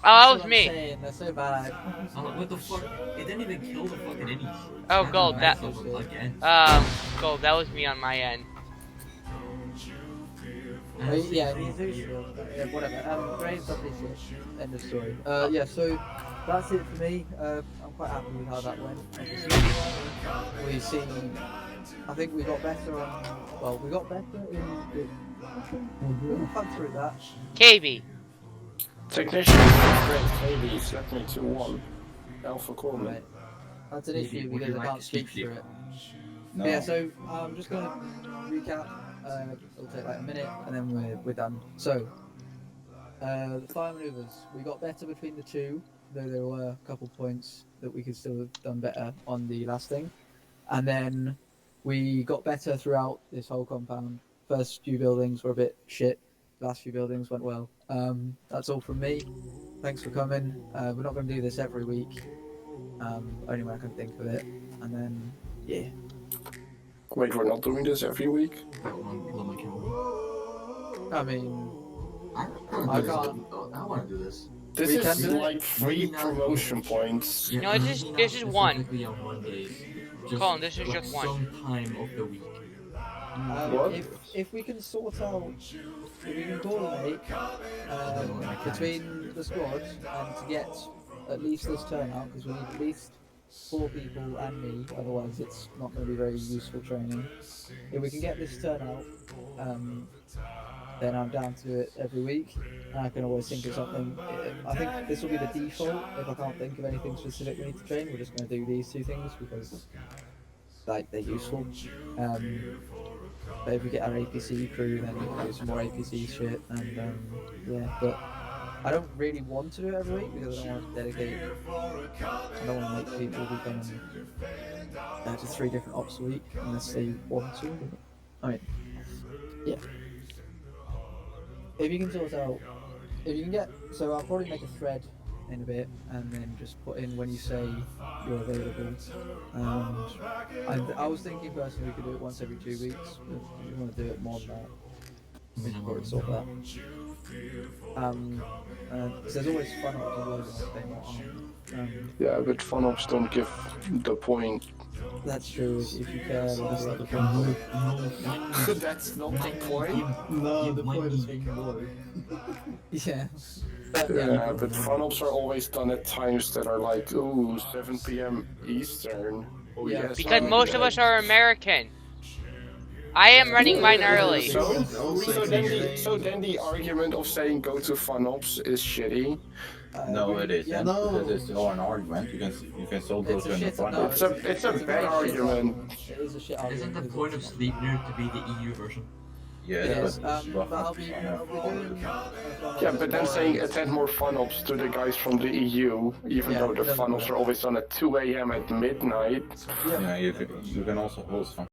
Oh, that was me. That's so bad. What the fuck? It didn't even kill the fucking innies. Oh, Gold, that was me on my end. Whatever. Raids up this shit. End of story. So that's it for me. I'm quite happy with how that went. We see. I think we got better on. Well, we got better in. We'll come through that. KB. Technician, KB, Slepnir 2-1. Alpha Comin. Right. That's an issue because I can't speak through it. No. Yeah, so I'm just going to recap. It'll take like a minute and then we're done. So, the fire maneuvers. We got better between the two, though there were a couple points that we could still have done better on the last thing. And then we got better throughout this whole compound. First few buildings were a bit shit. Last few buildings went well. That's all from me. Thanks for coming. We're not going to do this every week. Only when I can think of it. And then, yeah. Wait, we're not doing this every week? I mean, I want to do this. This is like 3 promotion points. No, this is one. On Mondays. Colin, this is just one. Some time of the week. If we can sort out, if we can coordinate between the squads and to get at least this turnout, because we need at least 4 people and me, otherwise it's not going to be very useful training. If we can get this turnout, then I'm down to do it every week, and I can always think of something. I think this will be the default. If I can't think of anything specific we need to train, we're just going to do these 2 things, because like they're useful. But if we get our APC crew, then we can do some more APC shit, and yeah. But I don't really want to do it every week because I don't want to dedicate. I don't want to make people be going to 3 different ops a week unless they want to. I mean, yeah. If you can sort out, if you can get, so I'll probably make a thread in a bit and then just put in when you say you're available. I was thinking personally we could do it once every 2 weeks, but if you want to do it more than that, we can probably sort that. So there's always fun ops as well. Yeah, but fun ops don't give the point. That's true. If you care, That's not the No, point. That's not the point. No, the point is being low. yeah. Yeah, but fun ops are always done at times that are like, ooh, 7 p.m. Eastern. Oh, Yeah, yes, Because I'm most of dead. us are American. I am running mine early. So then the argument of saying go to fun ops is shitty. No, it isn't. Yeah, no. Because it's still an argument. You can still go It's to a an shit. fun No, ops. It's a bad argument. It is a shit Isn't argument. the because point of it's- Slepnir to be the EU version? Yes, Yes, but but I'll be doing. Yeah, but then saying attend more fun ops to the guys from the EU, even Yeah, though the it doesn't fun ops matter. are always done at 2 a.m. at midnight. yeah, you can also host fun